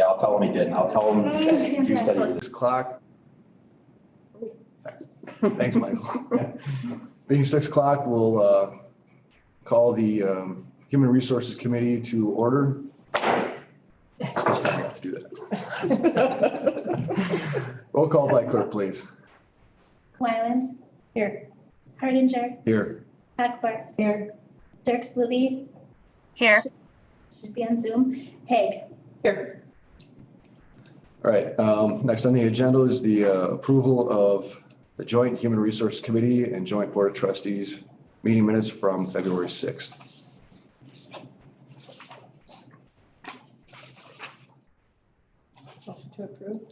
Yeah, I'll tell him he didn't. I'll tell him that you said he was. 6 o'clock. Thanks, Michael. Being 6 o'clock, we'll call the Human Resources Committee to order. It's the first time I have to do that. Roll call by clerk, please. Wylands. Here. Hardinger. Here. Hackbarth. Here. Dirk Slivy. Here. Should be on Zoom. Haig. Here. All right, next on the agenda is the approval of the Joint Human Resources Committee and Joint Board of Trustees meeting minutes from February 6th. Motion to approve.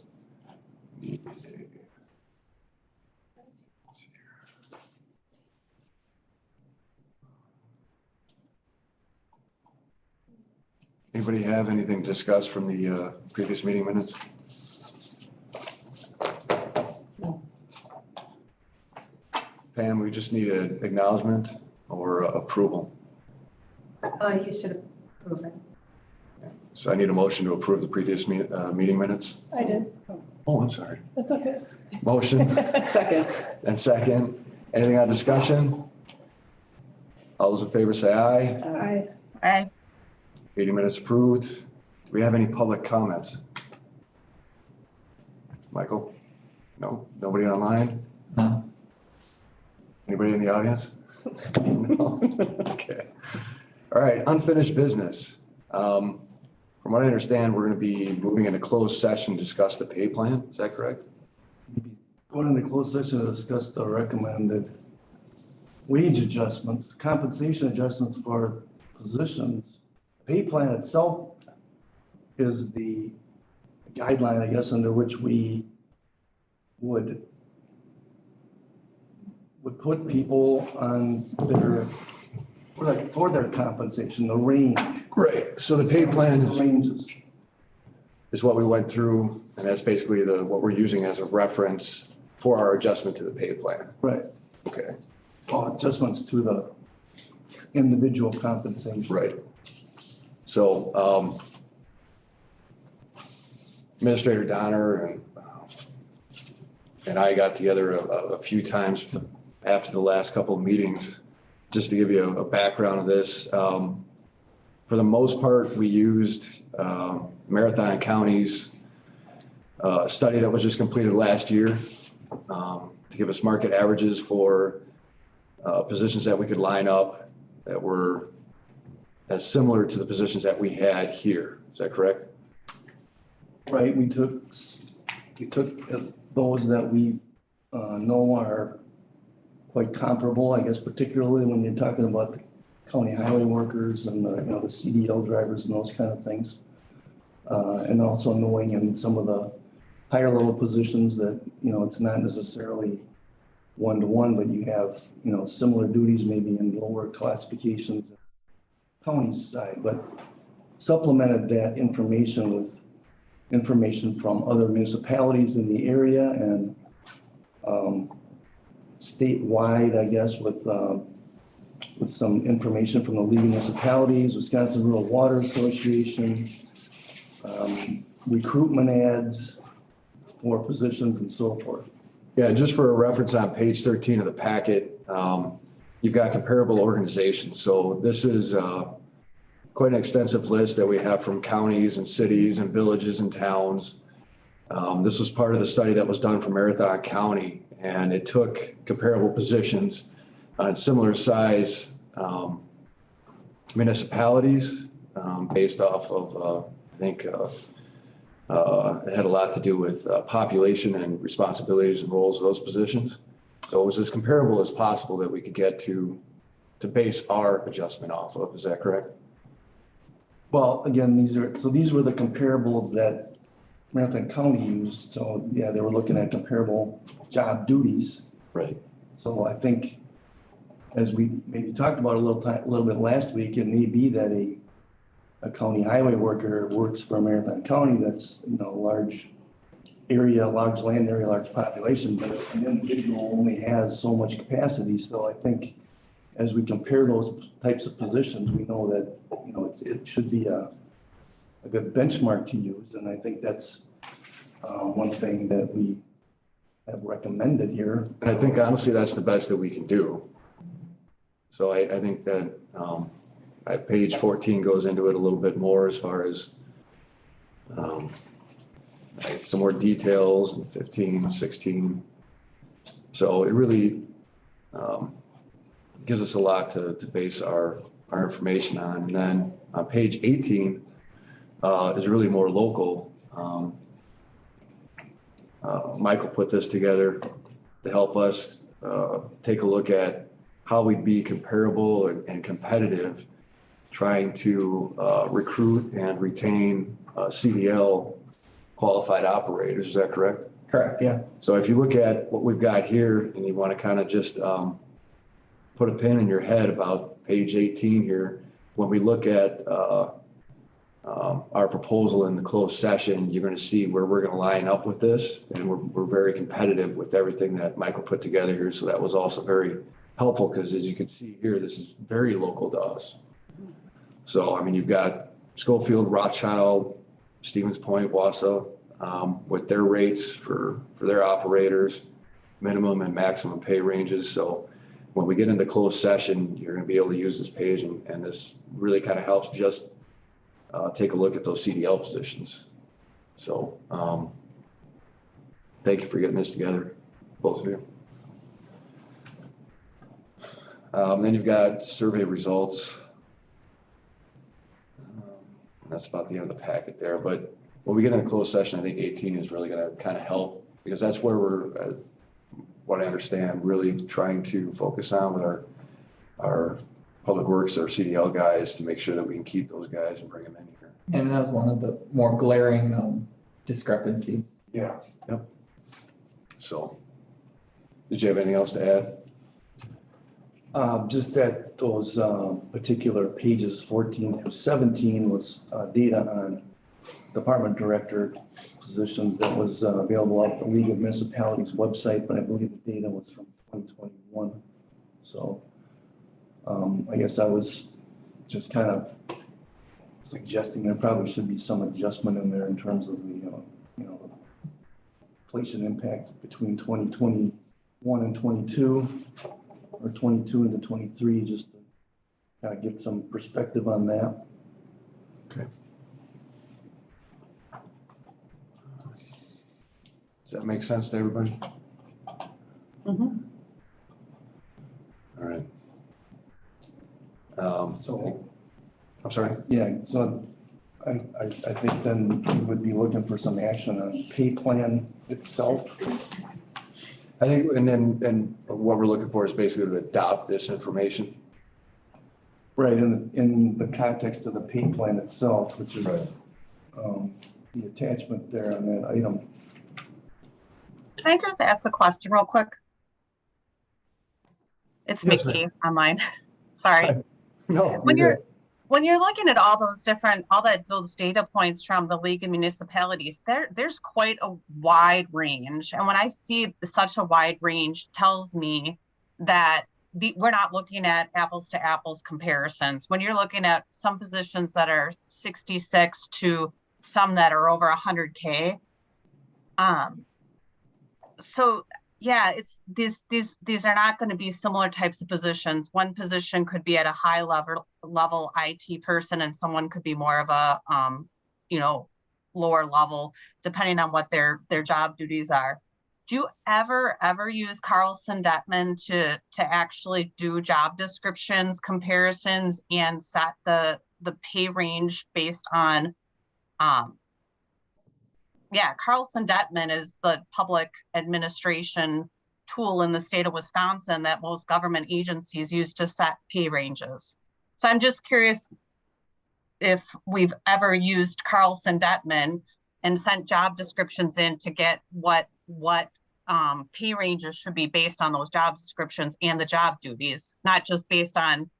Anybody have anything to discuss from the previous meeting minutes? No. Pam, we just need an acknowledgement or approval. You should approve it. So I need a motion to approve the previous meeting minutes. I did. Oh, I'm sorry. That's okay. Motion Second. and second. Anything on discussion? All those in favor say aye. Aye. Aye. Meeting minutes approved. Do we have any public comments? Michael? No? Nobody online? No. Anybody in the audience? No? Okay. All right, unfinished business. From what I understand, we're going to be moving into closed session to discuss the pay plan. Is that correct? Going into closed session to discuss the recommended wage adjustments, compensation adjustments for positions. Pay plan itself is the guideline, I guess, under which we would put people on their, for their compensation, the range. Right. So the pay plan Ranges. is what we went through, and that's basically what we're using as a reference for our adjustment to the pay plan. Right. Okay. Adjustments to the individual compensation. Right. So, Administrator Donner and I got together a few times after the last couple of meetings, just to give you a background of this. For the most part, we used Marathon County's study that was just completed last year to give us market averages for positions that we could line up that were as similar to the positions that we had here. Is that correct? Right, we took those that we know are quite comparable, I guess, particularly when you're talking about the county highway workers and the, the CDL drivers and those kind of things. And also knowing in some of the higher level positions that, it's not necessarily one-to-one, but you have, similar duties maybe in lower classifications county side, but supplemented that information with information from other municipalities in the area and statewide, I guess, with some information from the leading municipalities, Wisconsin Rural Water Association, recruitment ads for positions and so forth. Yeah, just for a reference on page 13 of the packet, you've got comparable organizations. So this is quite an extensive list that we have from counties and cities and villages and towns. This was part of the study that was done for Marathon County, and it took comparable positions on similar size municipalities based off of, I think, it had a lot to do with population and responsibilities and roles of those positions. So it was as comparable as possible that we could get to base our adjustment off of. Is that correct? Well, again, these were the comparables that Marathon County used. So yeah, they were looking at comparable job duties. Right. So I think, as we maybe talked about a little bit last week, it may be that a county highway worker works for Marathon County that's, large area, large land area, large population, but an individual only has so much capacity. So I think as we compare those types of positions, we know that, it should be a good benchmark to use. And I think that's one thing that we have recommended here. And I think honestly, that's the best that we can do. So I think that page 14 goes into it a little bit more as far as some more details in 15, 16. So it really gives us a lot to base our information on. And then on page 18 is really more local. Michael put this together to help us take a look at how we'd be comparable and competitive trying to recruit and retain CDL qualified operators. Is that correct? Correct, yeah. So if you look at what we've got here and you want to kind of just put a pin in your head about page 18 here, when we look at our proposal in the closed session, you're going to see where we're going to line up with this. And we're very competitive with everything that Michael put together here. So that was also very helpful because as you can see here, this is very local to us. So, I mean, you've got Schofield, Rothschild, Stevens Point, Wausau, with their rates for their operators, minimum and maximum pay ranges. So when we get into closed session, you're going to be able to use this page and this really kind of helps just take a look at those CDL positions. So thank you for getting this together, both of you. Then you've got survey results. That's about the end of the packet there. But when we get into closed session, I think 18 is really going to kind of help because that's where we're, what I understand, really trying to focus on with our public works, our CDL guys to make sure that we can keep those guys and bring them in here. And that was one of the more glaring discrepancies. Yeah. Yep. So, did you have anything else to add? Just that those particular pages 14 through 17 was data on department director positions that was available off the League of Municipalities website, but I believe the data was from 2021. So I guess I was just kind of suggesting there probably should be some adjustment in there in terms of the inflation impact between 2021 and 22. Or 22 into 23, just to kind of get some perspective on that. Okay. Does that make sense to everybody? Mhm. All right. So, I'm sorry. yeah, so I think then we would be looking for some action on pay plan itself. I think, and what we're looking for is basically to adopt this information. Right, in the context of the pay plan itself, which is the attachment there on that item. Can I just ask a question real quick? It's Yes, Nikki online. Sorry. No. When you're looking at all those those data points from the League of Municipalities, there's quite a wide range. And when I see such a wide range, tells me that we're not looking at apples to apples comparisons. When you're looking at some positions that are 66 to some that are over 100K. So yeah, it's these are not going to be similar types of positions. One position could be at a high level IT person, and someone could be more of a lower level, depending on what their job duties are. Do you ever use Carlson Detman to actually do job descriptions, comparisons, and set the pay range based on Carlson Detman is the public administration tool in the state of Wisconsin that most government agencies use to set pay ranges. So I'm just curious if we've ever used Carlson Detman and sent job descriptions in to get what pay ranges should be based on those job descriptions and the job duties, not just based on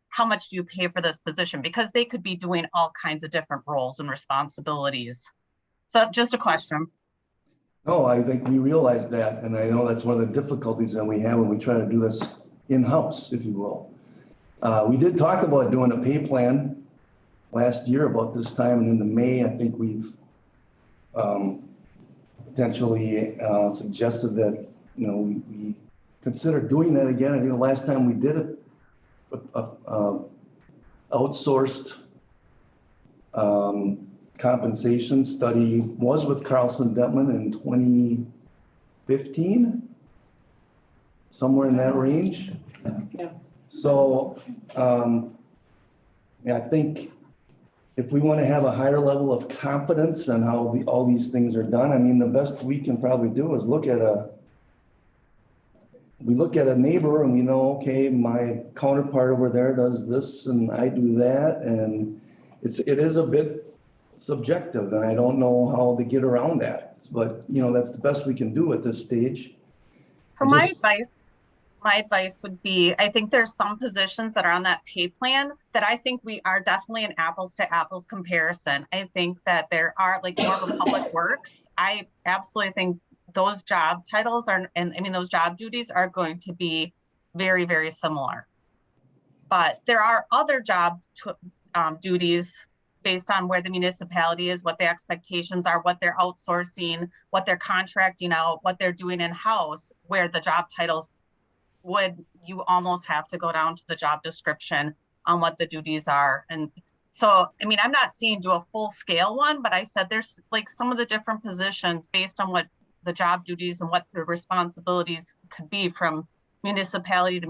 how much do you pay for this position, because they could be doing all kinds of different roles and responsibilities. So just a question. No, I think we realize that, and I know that's one of the difficulties that we have when we try to do this in-house, if you will. We did talk about doing a pay plan last year about this time, and into May, I think we've potentially suggested that, you know, we consider doing that again. I think the last time we did it, outsourced compensation study was with Carlson Detman in 2015, somewhere in that range. Yeah. So, yeah, I think if we want to have a higher level of confidence in how all these things are done, I mean, the best we can probably do is look at a neighbor and we know, okay, my counterpart over there does this and I do that. And it is a bit subjective and I don't know how to get around that. But, you know, that's the best we can do at this stage. For my advice would be, I think there's some positions that are on that pay plan that I think we are definitely an apples to apples comparison. I think that there are like more of a public works. I absolutely think those job titles are, and I mean, those job duties are going to be very, very similar. But there are other job duties based on where the municipality is, what the expectations are, what they're outsourcing, what they're contracting out, what they're doing in-house, where the job titles you almost have to go down to the job description on what the duties are. And so, I mean, I'm not saying do a full scale one, but I said there's like some of the different positions based on what the job duties and what the responsibilities could be from municipality to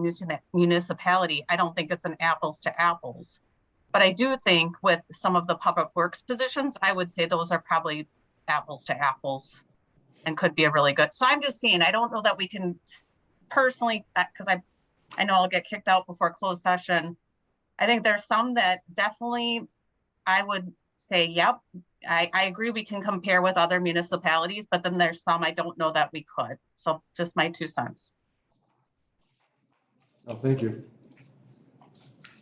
municipality. I don't think it's an apples to apples. But I do think with some of the public works positions, I would say those are probably apples to apples and could be a really good. So I'm just saying, I don't know that we can personally, because I know I'll get kicked out before closed session. I think there's some that definitely I would say, yep, I agree we can compare with other municipalities, but then there's some I don't know that we could. So just my 2 cents. Oh, thank you.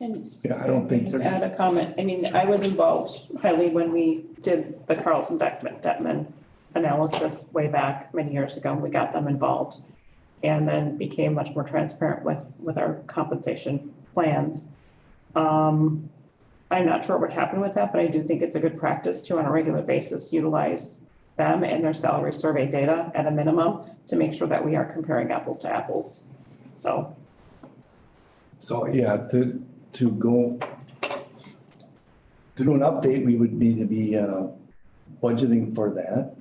And Yeah, I don't think just there's, add a comment. I mean, I was involved highly when we did the Carlson Detman analysis way back many years ago. We got them involved and then became much more transparent with our compensation plans. I'm not sure what happened with that, but I do think it's a good practice to, on a regular basis, utilize them and their salary survey data at a minimum to make sure that we are comparing apples to apples. So yeah, to do an update, we would need to be budgeting for that.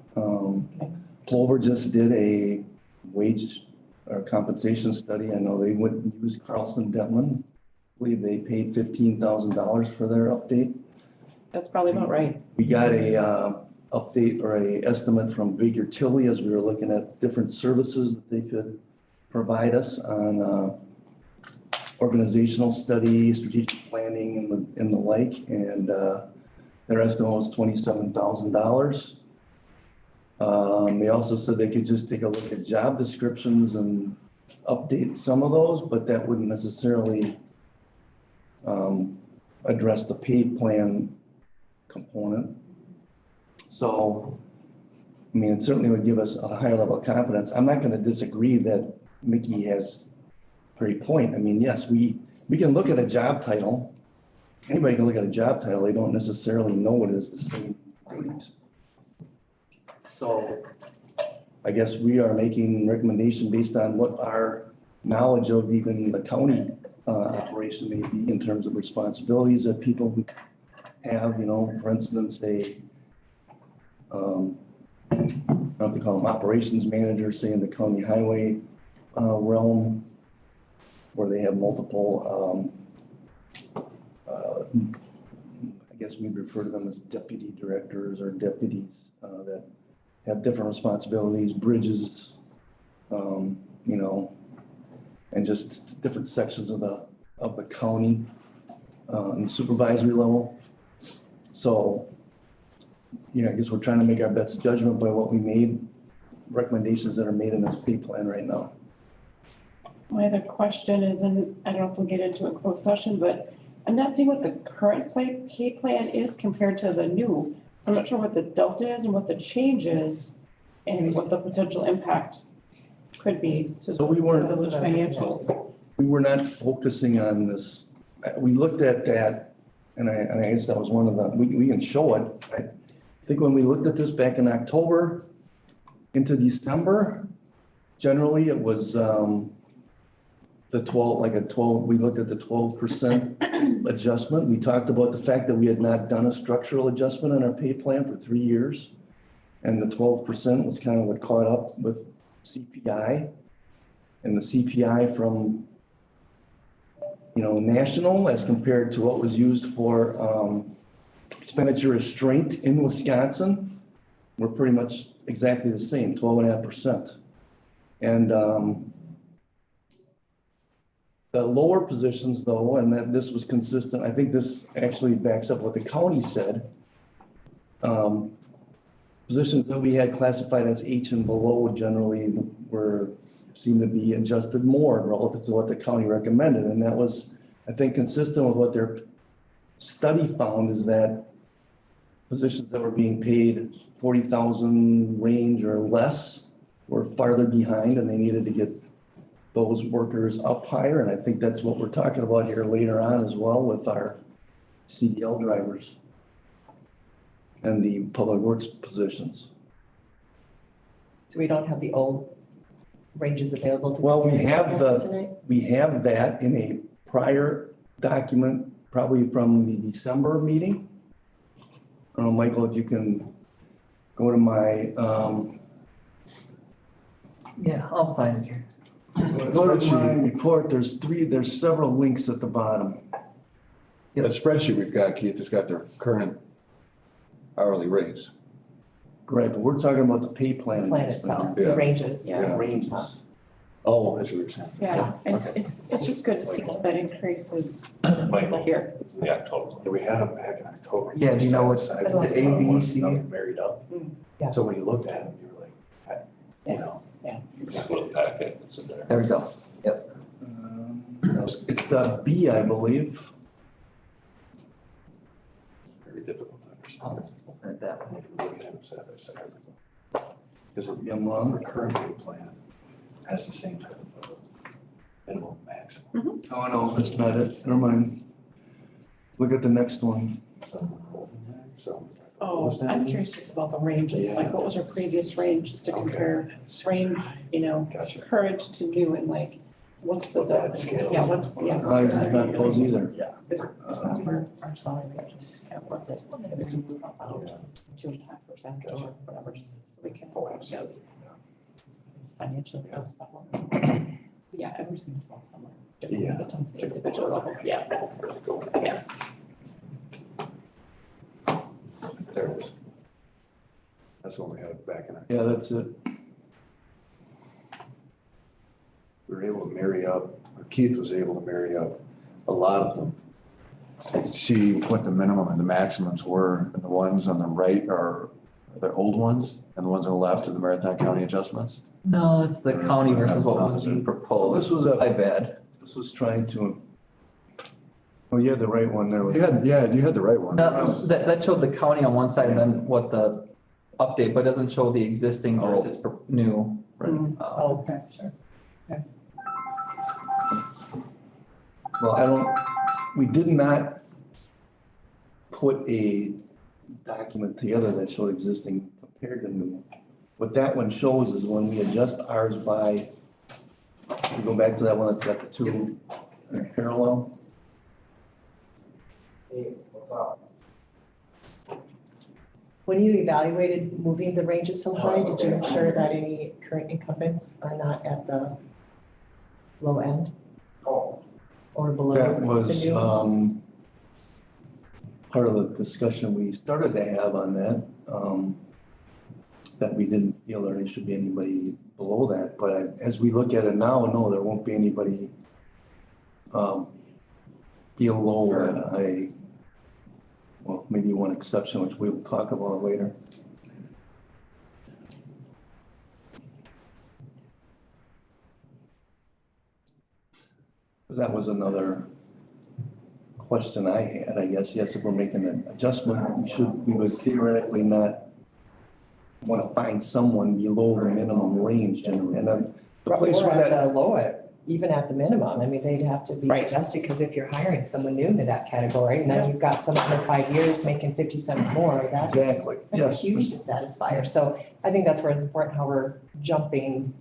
Plover just did a wage or compensation study. I know they wouldn't use Carlson Detman. I believe they paid $15,000 for their update. that's probably about right. We got a update or a estimate from Baker Tilly as we were looking at different services that they could provide us on organizational study, strategic planning and the like. And their estimate was $27,000. They also said they could just take a look at job descriptions and update some of those, but that wouldn't necessarily address the pay plan component. So, I mean, it certainly would give us a higher level of confidence. I'm not going to disagree that Mickey has a great point. I mean, yes, we can look at a job title. Anybody can look at a job title. They don't necessarily know it is the same duties. So I guess we are making recommendation based on what our knowledge of even the county operation may be in terms of responsibilities that people would have, you know, for instance, I don't have to call them operations managers, say in the county highway realm, where they have multiple, I guess we'd refer to them as deputy directors or deputies that have different responsibilities, bridges, you know, and just different sections of the county and supervisory level. So, you know, I guess we're trying to make our best judgment by what we made, recommendations that are made in this pay plan right now. My other question is, and I don't know if we'll get into a closed session, but I'm not seeing what the current pay plan is compared to the new. So I'm not sure what the delta is and what the change is and what the potential impact could be to So we weren't- the village financials. We were not focusing on this. We looked at that and I guess that was one of the, we can show it. I think when we looked at this back in October into December, generally it was, the 12, like a 12, we looked at the 12% adjustment. We talked about the fact that we had not done a structural adjustment on our pay plan for 3 years. And the 12% was kind of what caught up with CPI. And the CPI from, national as compared to what was used for expenditure restraint in Wisconsin, were pretty much exactly the same, 12.5%. And the lower positions though, and that this was consistent, I think this actually backs up what the county said. Positions that we had classified as H and below generally seemed to be adjusted more relative to what the county recommended. And that was, I think, consistent with what their study found, is that positions that were being paid 40,000 range or less were farther behind, and they needed to get those workers up higher. And I think that's what we're talking about here later on as well with our CDL drivers and the public works positions. So we don't have the old ranges available to. Well, we have tonight? we have that in a prior document, probably from the December meeting. I don't know, Michael, if you can go to my, Yeah, I'll find it here. go to my report, there's several links at the bottom. That spreadsheet we've got, Keith, has got their current hourly rates. Right, but we're talking about the pay plan. Plan itself, Yeah. the ranges. Yeah. Ranges. Oh, that's what you're saying. Yeah, and it's just good to see that increases Michael, here. it's in the October. Yeah, we had them back in October. Yeah, do you know what's- I is was it A, B, C? Married up. Yeah. So when you looked at them, you were like, Just go to the packet, it's in there. There we go. It's the B, I believe. very difficult to I'll understand. just open it that way. If you look at them side by side. Because Maybe I'm wrong. our current pay plan has the same type of minimum maximum. Oh, no, that's not it. Never mind. Look at the next one. So. Oh, I'm curious just about the ranges, like what was our previous range, just to compare range, Gotcha. current to new, and like, what's the, yeah, what's, yeah. I did not those either. Our salary ranges, yeah, what's it, if we move up out 2.5% or whatever, just so we can, financially. Yeah, every single fall somewhere. Yeah. Individual level, yeah. Yeah. There it is. That's what we had back in. Yeah, that's it. We were able to marry up, or Keith was able to marry up a lot of them. So you could see what the minimum and the maximums were, and the ones on the right are the old ones, and the ones on the left are the Marathon County adjustments. No, it's the county versus what was being So proposed. this was a, My bad. this was trying to, oh, you had the right one there. You had the right one. No, that showed the county on one side and then what the update, but doesn't show the existing Oh. versus new. Oh, okay, sure. Well, we did not put a document together that showed existing compared to new. What that one shows is when we adjust ours by, we go back to that one that's got the two in parallel. When you evaluated moving the ranges so high, did you ensure that any current incumbents are not at the low end? Or below That the was, new? part of the discussion we started to have on that, that we didn't feel there should be anybody below that, but as we look at it now, no, there won't be anybody below that. Well, maybe one exception, which we will talk about later. That was another question I had, I guess. Yes, if we're making an adjustment, we would theoretically not want to find someone below the minimum range generally. And then the place Or where at that, the lower, even at the minimum, I mean, they'd have to be Right. adjusted, because if you're hiring someone new to that category, and then you've got someone in 5 years making 50 cents more, that's Exactly, a yes. huge dissatisfier. So I think that's where it's important how we're jumping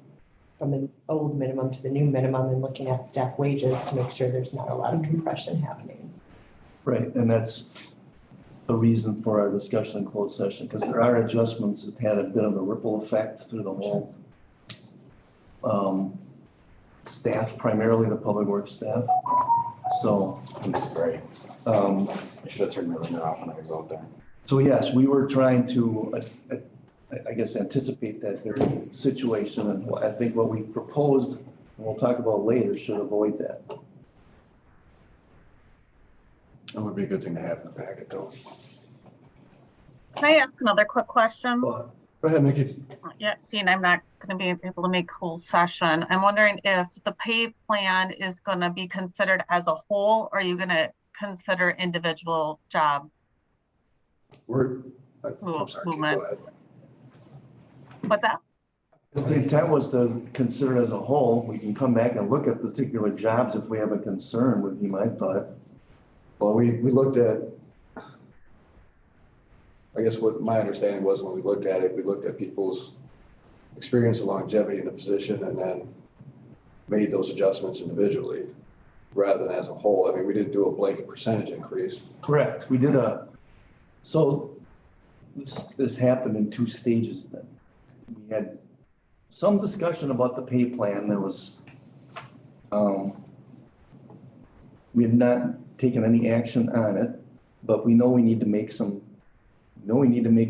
from the old minimum to the new minimum and looking at staff wages to make sure there's not a lot of compression happening. Right, and that's the reason for our discussion in closed session, because there are adjustments that had a bit of a ripple effect through the whole staff, primarily the public works staff. So, I'm sorry. um, I should have turned my ringer off when I was out there. so yes, we were trying to, I guess, anticipate that very situation, and I think what we proposed, and we'll talk about later, should avoid that. That would be a good thing to have in the packet, though. Can I ask another quick question? But Go ahead, Mickey. Yeah, seeing I'm not gonna be able to make closed session, I'm wondering if the pay plan is gonna be considered as a whole, or are you gonna consider individual job? I'm sorry, Keith, go ahead. What's that? if the intent was to consider it as a whole, we can come back and look at particular jobs if we have a concern, would be my thought. Well, we looked at, I guess what my understanding was when we looked at it, we looked at people's experience and longevity in the position and then made those adjustments individually rather than as a whole. I mean, we didn't do a blanket percentage increase. Correct, we did so this happened in 2 stages then. We had some discussion about the pay plan, there was, we had not taken any action on it, but we know we need to make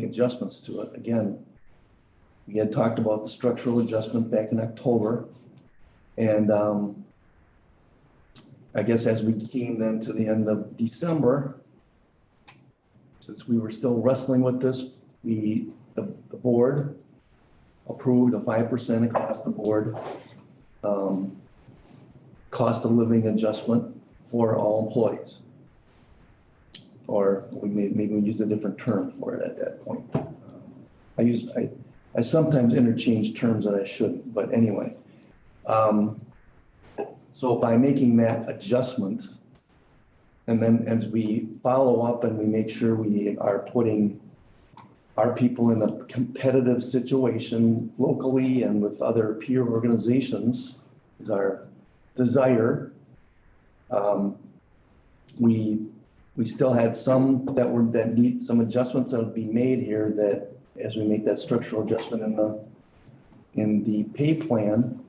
adjustments to it. Again, we had talked about the structural adjustment back in October. And I guess as we came then to the end of December, since we were still wrestling with this, the board approved a 5% across the board cost of living adjustment for all employees. Or maybe we use a different term for it at that point. I sometimes interchange terms that I shouldn't, but anyway. So by making that adjustment, and then as we follow up and we make sure we are putting our people in a competitive situation locally and with other peer organizations is our desire. We still had some that need some adjustments that would be made here, that as we make that structural adjustment in the pay plan,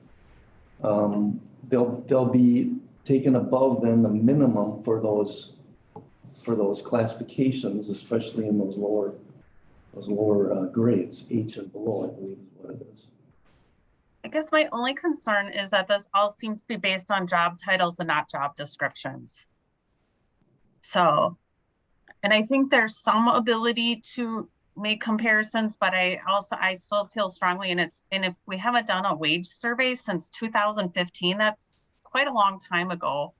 they'll be taken above then the minimum for those classifications, especially in those lower grades, H and below, I believe is what it is. I guess my only concern is that this all seems to be based on job titles and not job descriptions. So, and I think there's some ability to make comparisons, but I still feel strongly, and if we haven't done a wage survey since 2015, that's quite a long time ago.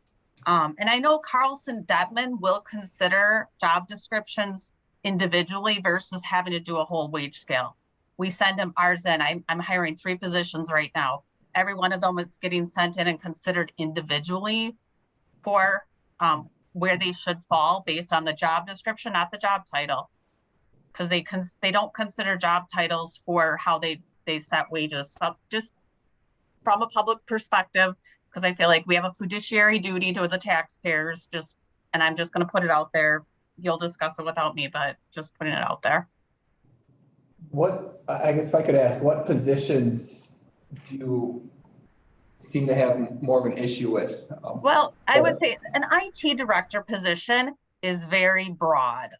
And I know Carlson Dedman will consider job descriptions individually versus having to do a whole wage scale. We send him ours in. I'm hiring 3 positions right now. Every one of them is getting sent in and considered individually for where they should fall based on the job description, not the job title. Because they don't consider job titles for how they set wages. So just from a public perspective, because I feel like we have a fiduciary duty to the taxpayers, and I'm just going to put it out there. You'll discuss it without me, but just putting it out there. I guess if I could ask, what positions do you seem to have more of an issue with? Well, I would say an IT director position is very broad.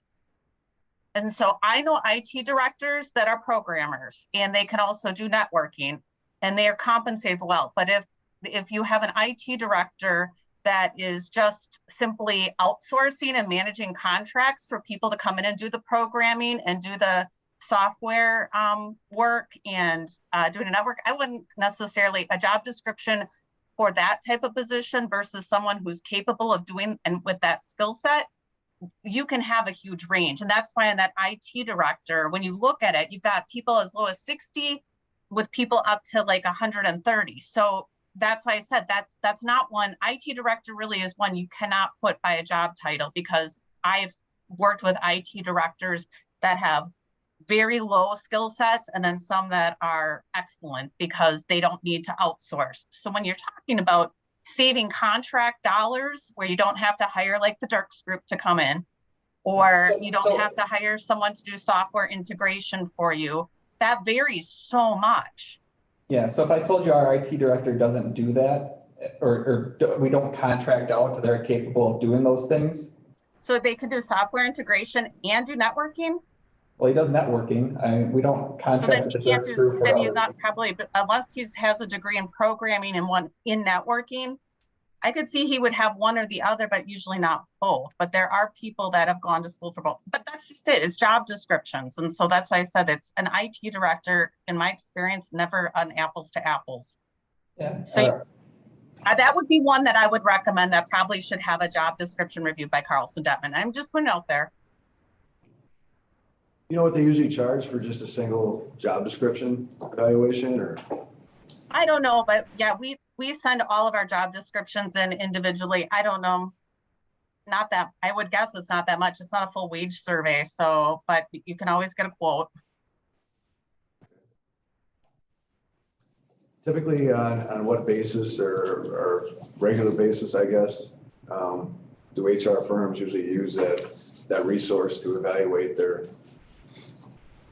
And so I know IT directors that are programmers, and they can also do networking, and they are compensated well. But if you have an IT director that is just simply outsourcing and managing contracts for people to come in and do the programming and do the software work and doing a network, I wouldn't necessarily, a job description for that type of position versus someone who's capable of doing, and with that skill set, you can have a huge range. And that's why in that IT director, when you look at it, you've got people as low as 60 with people up to like 130. So that's why I said that's not one. IT director really is one you cannot put by a job title, because I've worked with IT directors that have very low skill sets and then some that are excellent because they don't need to outsource. So when you're talking about saving contract dollars where you don't have to hire like the Dirks group to come in, or you don't have to hire someone to do software integration for you, that varies so much. Yeah, so if I told you our IT director doesn't do that, or we don't contract out, they're capable of doing those things. So they can do software integration and do networking? Well, he does networking. We don't So then contract with he the can't Dirks do, group. then he's not probably, unless he has a degree in programming and one in networking. I could see he would have one or the other, but usually not both. But there are people that have gone to school for both. But that's just it. It's job descriptions. And so that's why I said it's an IT director, in my experience, never an apples to apples. Yeah. So that would be one that I would recommend that probably should have a job description reviewed by Carlson Detman. I'm just putting it out there. You know what they usually charge for just a single job description evaluation, or? I don't know, but yeah, we send all of our job descriptions in individually. I don't know. Not that, I would guess it's not that much. It's not a full wage survey. So, but you can always get a quote. Typically on what basis or regular basis, I guess, do HR firms usually use that resource to evaluate their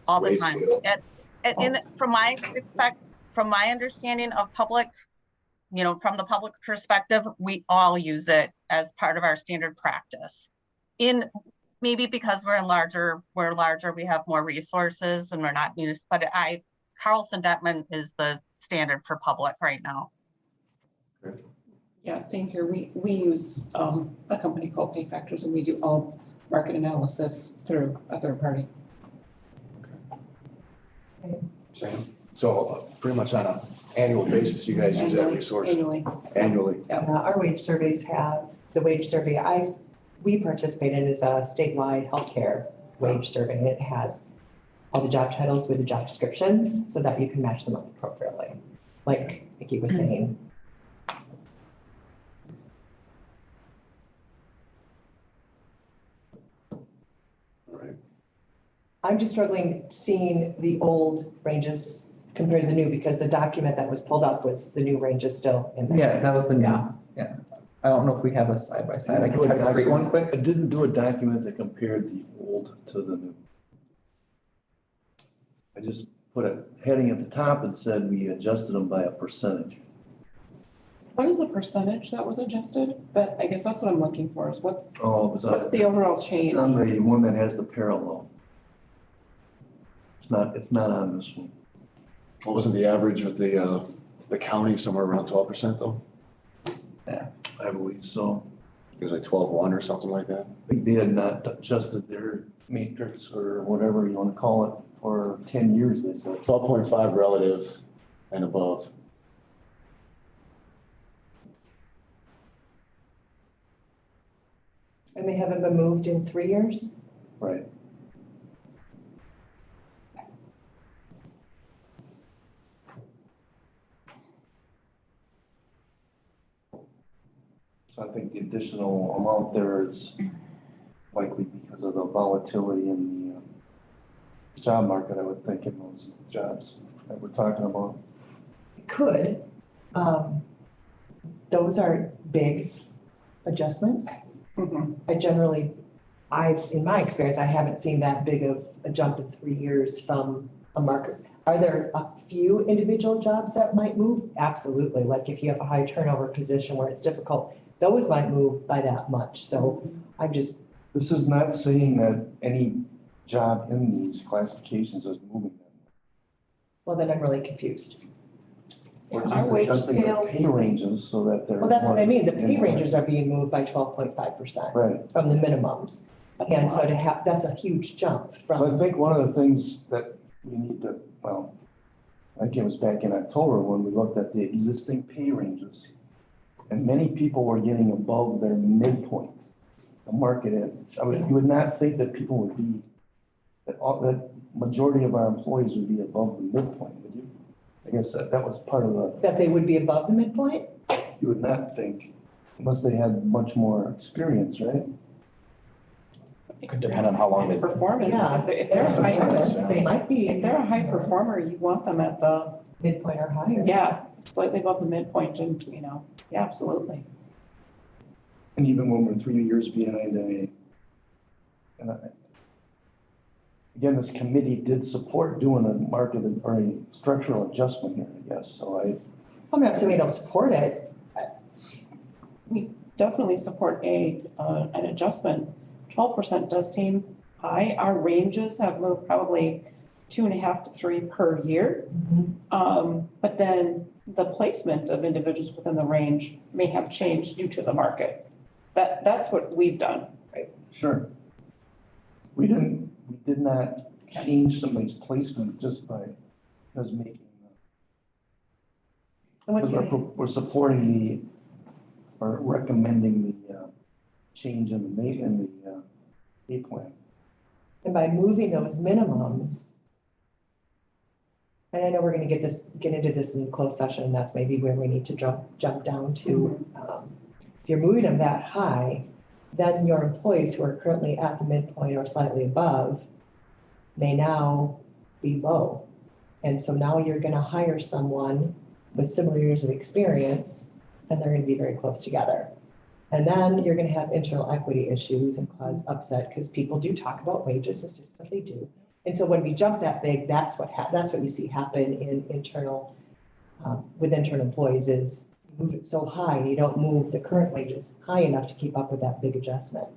All the wage time. scale? From my understanding of public, from the public perspective, we all use it as part of our standard practice. Maybe because we're larger, we have more resources and we're not used, but Carlson Detman is the standard for public right now. Yeah, same here. We use a company called Pay Factors, and we do all market analysis through a third party. Same. So pretty much on an annual basis, you guys use that resource annually. Our wage surveys have, the wage survey we participate in is a statewide healthcare wage survey. It has all the job titles with the job descriptions so that you can match them up appropriately, like Nikki was saying. I'm just struggling seeing the old ranges compared to the new, because the document that was pulled up was the new ranges still in there. Yeah, that was the new. Yeah. Yeah. I don't know if we have a side by side. I can try to create one quick. I didn't do a document that compared the old to the new. I just put a heading at the top and said we adjusted them by a percentage. What is the percentage that was adjusted? But I guess that's what I'm looking for, is what's What's the overall change? It's on the one that has the parallel. It's not on this one. What wasn't the average with the county, somewhere around 12% though? Yeah, I believe so. It was like 12.1 or something like that. I think they had not adjusted their matrix or whatever you want to call it for 10 years, they said. 12.5 relative and above. And they haven't been moved in 3 years? Right. So I think the additional amount there is likely because of the volatility in the job market, I would think, in those jobs that we're talking about. Could. Those are big adjustments. Mhm. In my experience, I haven't seen that big of a jump in 3 years from a market. Are there a few individual jobs that might move? Absolutely. Like if you have a high turnover position where it's difficult, those might move by that much. So This is not saying that any job in these classifications is moving them. well, then I'm really confused. We're Our just wage adjusting the scales- pay ranges so that they're. Well, that's what I mean. The more pay in ranges are being moved by 12.5% Right. from the minimums. That's a And so lot. that's a huge jump So I from, think one of the things that we need to, I think it was back in October when we looked at the existing pay ranges. And many people were getting above their midpoint, the market average. You would not think that people would be, that majority of our employees would be above the midpoint, would you? I guess that was part of the, That they would be above the midpoint? you would not think, unless they had much more experience, right? Could depend on how long they. Performance, Yeah, if they're a high, performance, they might if be they're a high performer, you want them at the, midpoint or higher. yeah, slightly above the midpoint and, yeah, absolutely. And even when we're 3 years behind again, this committee did support doing a market or a structural adjustment here, I guess, so I'm not saying we don't support it. Definitely support an adjustment. 12% does seem high. Our ranges have moved probably 2.5 to 3 per year. But then the placement of individuals within the range may have changed due to the market. That's what we've done. Sure. We did not change somebody's placement just by, making. And what's We're supporting or recommending the change in the pay plan. And by moving those minimums, and I know we're gonna get into this in closed session, and that's maybe where we need to jump down to. If you're moving them that high, then your employees who are currently at the midpoint or slightly above may now be low. And so now you're gonna hire someone with similar years of experience, and they're gonna be very close together. And then you're gonna have internal equity issues and cause upset, because people do talk about wages, it's just what they do. And so when we jump that big, that's what you see happen in internal, with internal employees is you move it so high, you don't move the current wages high enough to keep up with that big adjustment.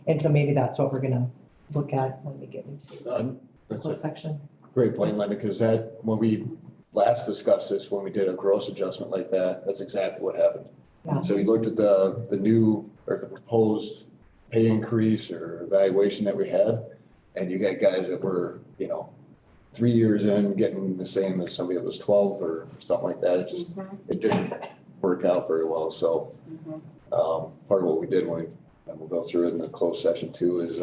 And so maybe that's what we're gonna look at when we get into the That's closed a section. great point, Linda, because when we last discussed this, when we did a gross adjustment like that, that's exactly what happened. Yeah. So you looked at the new or the proposed pay increase or evaluation that we had, and you got guys that were, 3 years in getting the same as somebody that was 12 or something like that. It didn't work out very well. So part of what we did and we'll go through it in the closed session too, is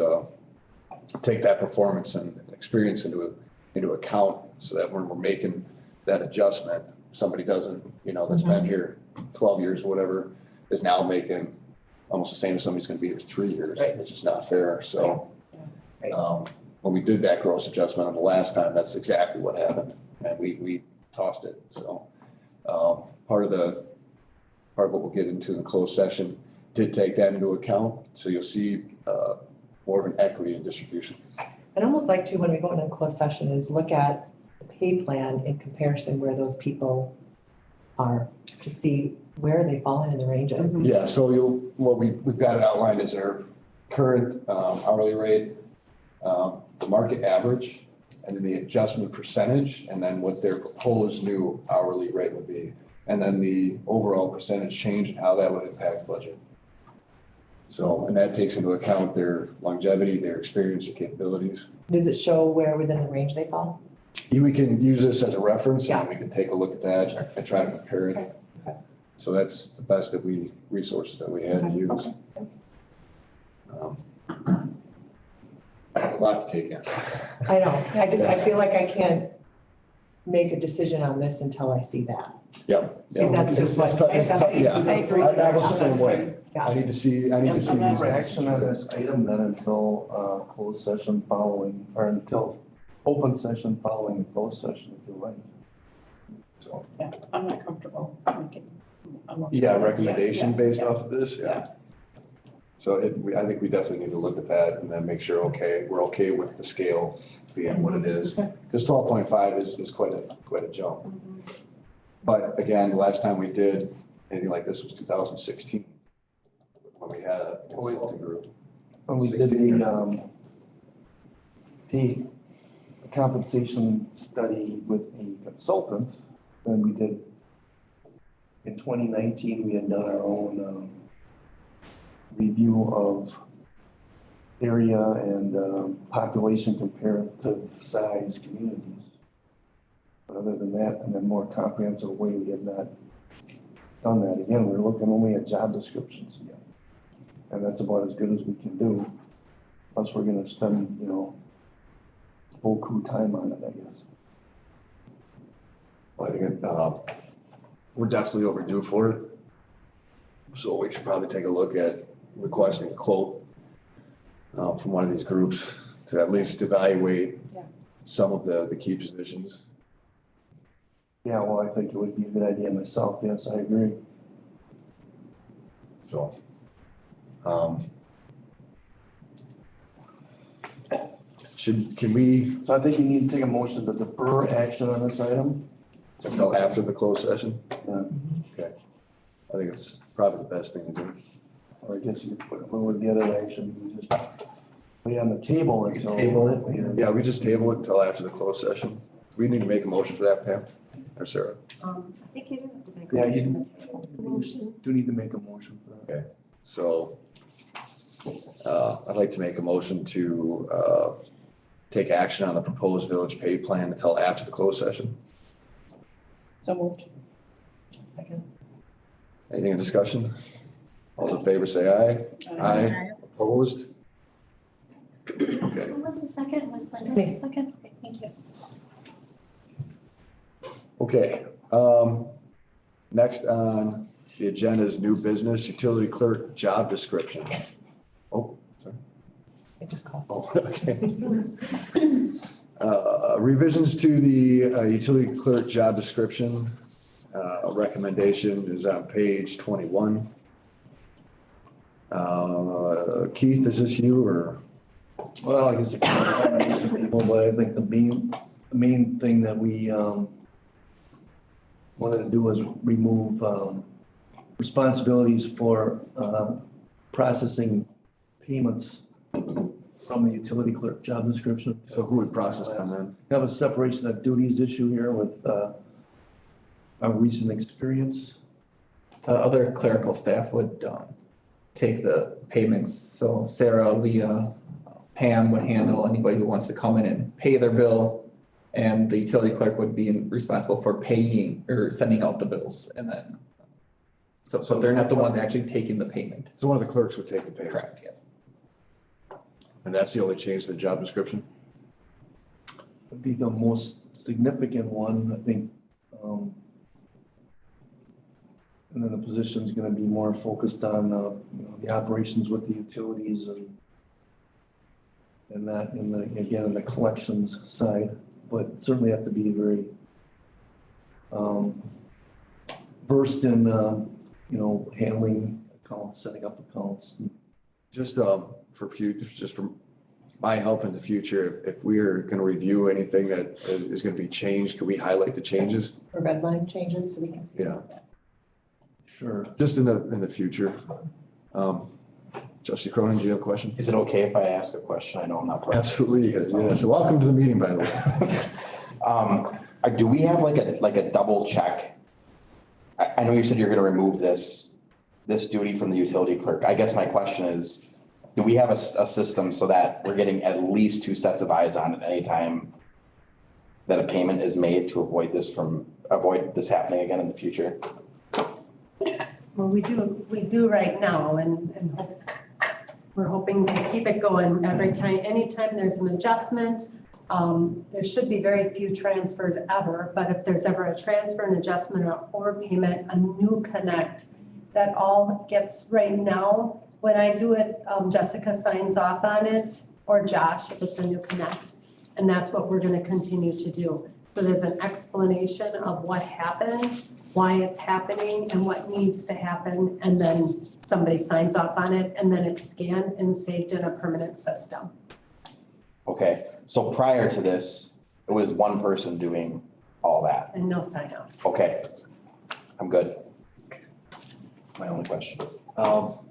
take that performance and experience into account, so that when we're making that adjustment, somebody doesn't, that's been here 12 years, whatever, is now making almost the same as somebody's gonna be here 3 years, Right. which is not fair. So Right. when we did that gross adjustment on the last time, that's exactly what happened. And we tossed it. So part of what we'll get into in the closed session did take that into account. So you'll see more of an equity in distribution. I'd almost like to, when we go into closed session, is look at the pay plan in comparison where those people are, to see where they fall in the ranges. Yeah, so we've got it outlined as our current hourly rate, the market average, and then the adjustment percentage, and then what their proposed new hourly rate would be. And then the overall percentage change and how that would impact the budget. So, and that takes into account their longevity, their experience, their capabilities. Does it show where within the range they fall? We can use this as a reference, Yeah. and we can take a look at that and try to compare it. Okay. So that's the best resources that we had to use. Okay. That's a lot to take in. I know, I feel like I can't make a decision on this until I see that. Yep. See, that's just what. Yeah, I agree. I was the same way. Yeah. I need to see I'm these not numbers. Action on this item then until closed session following, or until open session following closed session, if you like. So, Yeah, I'm not comfortable making. recommendation based yeah. off of this, yeah. So I think we definitely need to look at that and then make sure, we're okay with the scale being what it is. Okay. Because 12.5 is quite a jump. But again, the last time we did anything like this was 2016, when we had a consulting group. When we did the compensation study with a consultant, then we did, in 2019, we had done our own review of area and population comparative size communities. But other than that, in a more comprehensive way, we had not done that. Again, we're looking only at job descriptions again. And that's about as good as we can do. Plus, we're gonna spend, full crew time on it, I guess. Well, I think, we're definitely overdue for it. So we should probably take a look at requesting a quote from one of these groups to at least evaluate Yeah. some of the key positions. Yeah, well, I think it would be a good idea myself. Yes, I agree. So, can we, So I think you need to take a motion to defer action on this item. until after the closed session? Yeah. Okay. I think it's probably the best thing to do. Or I guess you could put, what would the other action? You just lay it on the table We could until. table it. Yeah, we just table it until after the closed session. Do we need to make a motion for that, Pam? Or Sarah? I think you do have to make Yeah, a you motion to table. You do need to make a motion for that. So, I'd like to make a motion to, take action on the proposed village pay plan until after the closed session. So moved. Second. Anything in discussion? All those in favor say aye. Aye. Opposed? Okay, Who was the second? Was Linda Me. the second? Okay, thank you. okay. Next on the agenda is new business, utility clerk job description. Oh, sorry. I just called. Oh, okay. Revisions to the utility clerk job description. Recommendation is on page 21. Keith, is this you or? Well, I guess it can be some people, but I think the main thing that we, wanted to do was remove, responsibilities for, processing payments from the utility clerk job description. So who would process them then? We have a separation of duties issue here with, our recent experience. The other clerical staff would, take the payments, so Sarah, Leah, Pam would handle anybody who wants to come in and pay their bill. And the utility clerk would be responsible for paying or sending out the bills and then. So they're not the ones actually taking the payment. So one of the clerks would take the payment. Correct, yeah. And that's the only change to the job description? Would be the most significant one, I think. And then the position's gonna be more focused on, the operations with the utilities and that, and again, in the collections side, but certainly have to be very versed in, handling accounts, setting up accounts. Just for future, just for my help in the future, if we're gonna review anything that is gonna be changed, could we highlight the changes? Or red line changes so we can see. Yeah. Sure. Just in the future. Trustee Cronin, do you have a question? Is it okay if I ask a question? I know I'm not. part of it. Absolutely, yeah. So welcome to the meeting, by the way. Do we have like a double check? I know you said you're gonna remove this duty from the utility clerk. I guess my question is, do we have a system so that we're getting at least two sets of eyes on it any time that a payment is made to avoid this happening again in the future? Well, we do right now and we're hoping to keep it going every time, anytime there's an adjustment. There should be very few transfers ever, but if there's ever a transfer, an adjustment or payment, a new connect, that all gets right now. When I do it, Jessica signs off on it, or Josh, if it's a new connect. And that's what we're gonna continue to do. So there's an explanation of what happened, why it's happening and what needs to happen, and then somebody signs off on it, and then it's scanned and saved in a permanent system. Okay, so prior to this, it was one person doing all that. And no sign-offs. Okay, I'm good. My only question. I'll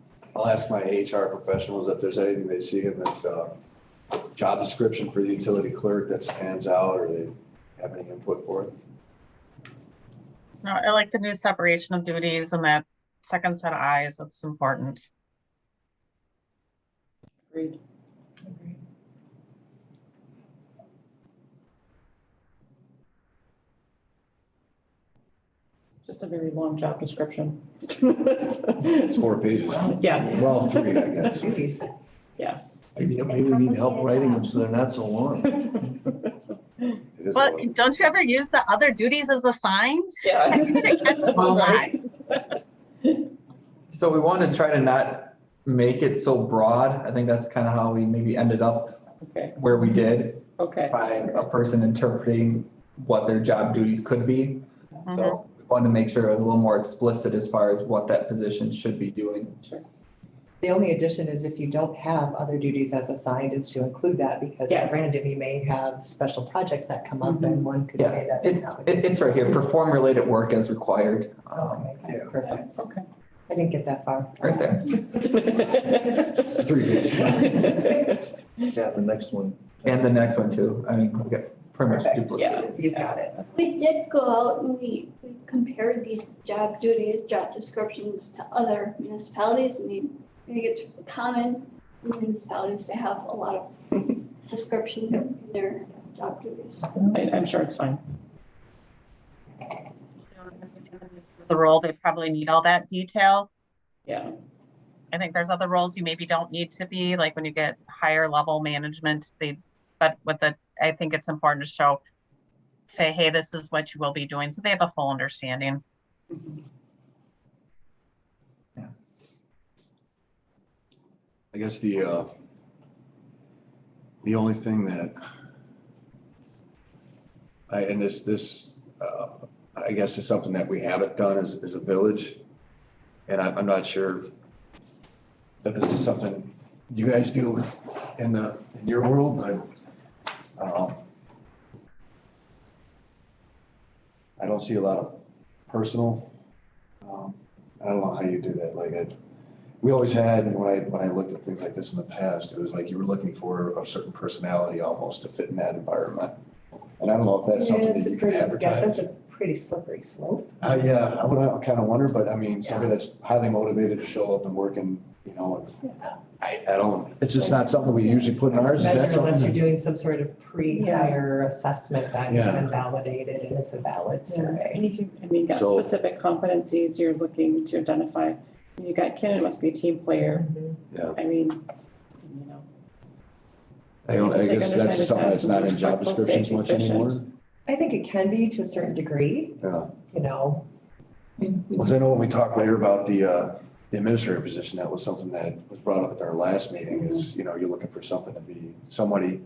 ask my HR professionals if there's anything they see in this job description for the utility clerk that stands out or they have any input for it. No, I like the new separation of duties and that second set of eyes. That's important. Agreed. Just a very long job description. It's 4 pages. Yeah, Well, 3, I guess. Duties. yes. Maybe we need help writing them so they're not so long. It is a Well, little- don't you ever use the other duties as assigned? Yeah. I think it catches Well, the eye. So we want to try to not make it so broad. I think that's kind of how we maybe ended up Okay, where we did okay. by a person interpreting what their job duties could be. So we wanted to make sure it was a little more explicit as far as what that position should be doing. The only addition is if you don't have other duties as assigned is to include that because Yeah. at random you may have special projects that come up and one could Yeah, say that is not. It's right here, perform related work as required, Okay, perfect. Okay. I didn't get that far. right there. It's 3 days. Yeah, the next one. And the next one too. I mean, we got pretty much Perfect, duplicated. You got it. We did go out and we compared these job duties, job descriptions to other municipalities. I mean, I think it's common in municipalities to have a lot of description in their job duties. I'm sure it's fine. The role, they probably need all that detail. Yeah. I think there's other roles you maybe don't need to be, like when you get higher level management, but with the, I think it's important to say, hey, this is what you will be doing, so they have a full understanding. I guess the only thing that I guess is something that we haven't done as a village. And I'm not sure that this is something you guys do in your world, but I don't see a lot of personal, I don't know how you do that. We always had, when I looked at things like this in the past, it was like you were looking for a certain personality almost to fit in that environment. And I don't know if that's something that you can advertise. That's a pretty slippery slope. Yeah, I would kind of wonder, but I mean, somebody that's highly motivated to show up and work and, I don't, it's just not something we usually put in ours. Is that Unless you're something? doing some sort of pre-hire assessment that has been validated and it's a valid survey. And if you, I mean, got So- specific competencies you're looking to identify. You got Ken, it must be a team player. Yeah. I mean, I guess that's Take something that's not in job respectful, descriptions safe, much efficient. anymore. I think it can be to a certain degree, Yeah. Because I know when we talked later about the administrator position, that was something that was brought up at our last meeting is, you're looking for something to be somebody,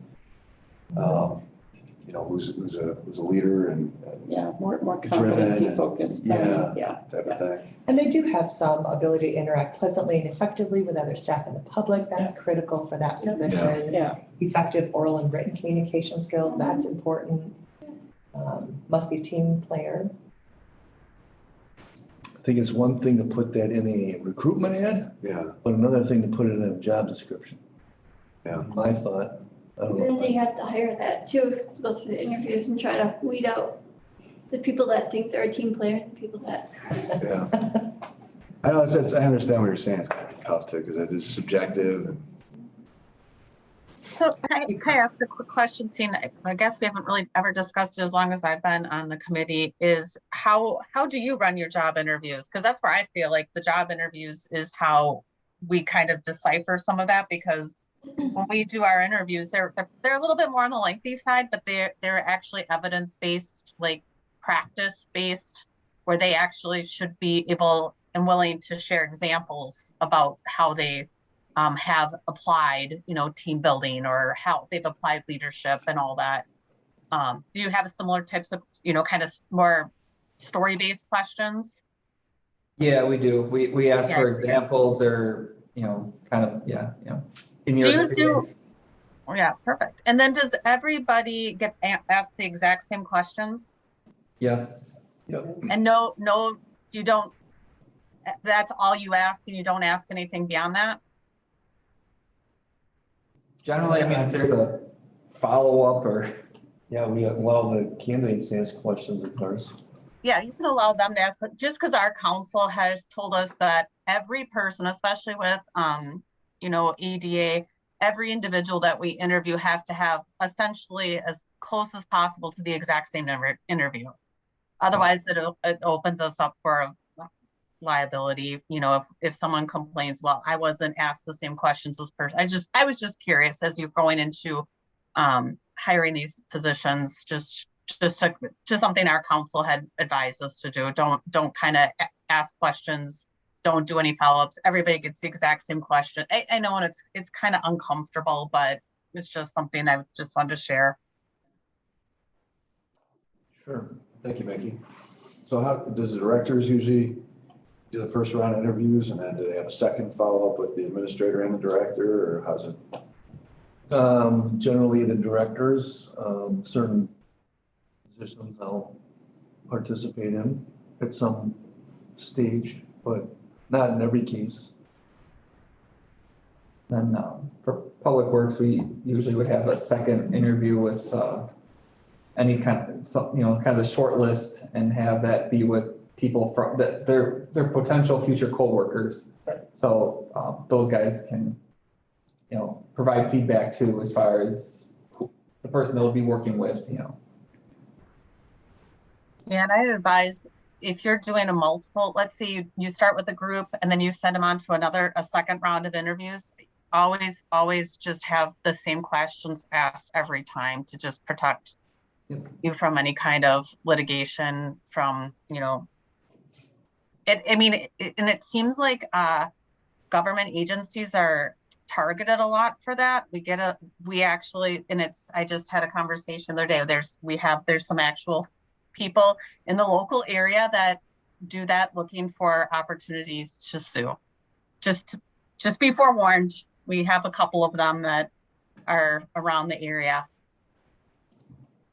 who's a leader and Yeah, more Driven competency and- focused. yeah, type of thing. and they do have some ability to interact pleasantly and effectively with other staff and the public. That's critical for that position. Yeah, Effective oral and written communication skills, that's important. Must be a team player. I think it's one thing to put that in a recruitment ad, Yeah, but another thing to put it in a job description. Yeah. My thought, I don't Then know. they have to hire that too, go through the interviews and try to weed out the people that think they're a team player and the people that. yeah. I know, I understand what you're saying. It's kind of tough too, because it is subjective and So can I ask a quick question, seeing, I guess we haven't really ever discussed it as long as I've been on the committee, is how do you run your job interviews? Because that's where I feel like the job interviews is how we kind of decipher some of that, because when we do our interviews, they're a little bit more on the lengthy side, but they're actually evidence-based, like practice-based, where they actually should be able and willing to share examples about how they have applied, team building or how they've applied leadership and all that. Do you have similar types of, kind of more story-based questions? Yeah, we do. We ask for Yeah. examples or, kind of, in your Do you do- experience. Oh, yeah, perfect. And then does everybody get asked the exact same questions? Yes. And no, you don't, that's all you ask and you don't ask anything beyond that? Generally, I mean, if there's a follow-up or, Yeah, we allow the candidates to ask questions, of course. Yeah, you can allow them to ask, but just because our council has told us that every person, especially with, EDA, every individual that we interview has to have essentially as close as possible to the exact same interview. Otherwise, it opens us up for liability. If someone complains, well, I wasn't asked the same questions as person. I was just curious as you're going into hiring these positions, just just something our council had advised us to do. Don't kind of ask questions. Don't do any follow-ups. Everybody gets the exact same question. I know, and it's kind of uncomfortable, but it's just something I just wanted to share. Sure. Thank you, Mickey. So how, does the directors usually do the first round of interviews and then do they have a second follow-up with the administrator and the director, or how's it? Generally the directors, certain positions I'll participate in at some stage, but not in every case. Then, for Public Works, we usually would have a second interview with, any kind of, kind of the short list and have that be with people from, that they're potential future coworkers. So, those guys can, provide feedback too, as far as the person they'll be working with, Yeah, and I advise if you're doing a multiple, let's say you start with a group and then you send them on to a second round of interviews, always just have the same questions asked every time to just protect you from any kind of litigation from, and it seems like government agencies are targeted a lot for that. I just had a conversation the other day. There's some actual people in the local area that do that, looking for opportunities to sue. Just be forewarned. We have a couple of them that are around the area.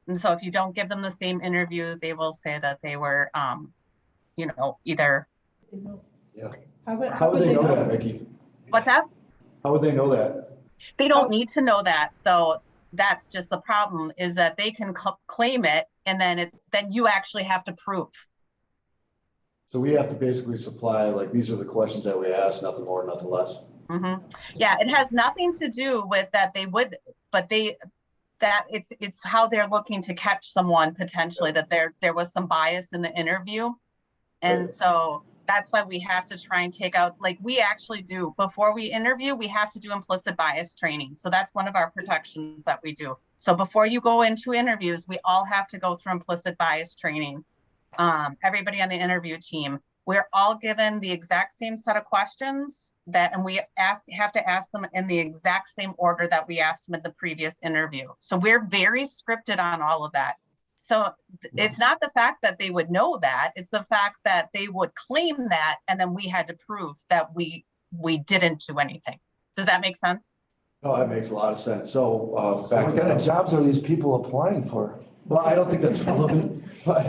And so if you don't give them the same interview, they will say that they were, either. Yeah. How would they know that, Mickey? What's that? How would they know that? They don't need to know that, though. That's just the problem, is that they can claim it, and then you actually have to prove. So we have to basically supply, like, these are the questions that we ask, nothing more, nothing less. Mm-hmm. Yeah, it has nothing to do with that it's how they're looking to catch someone potentially, that there was some bias in the interview. And Right. So that's why we have to try and take out, like we actually do, before we interview, we have to do implicit bias training. So that's one of our protections that we do. So before you go into interviews, we all have to go through implicit bias training. Everybody on the interview team, we're all given the exact same set of questions and we have to ask them in the exact same order that we asked them in the previous interview. So we're very scripted on all of that. So it's not the fact that they would know that, it's the fact that they would claim that, and then we had to prove that we didn't do anything. Does that make sense? Oh, that makes a lot of sense. So, What back kind of to, jobs are these people applying for? well, I don't think that's relevant, but.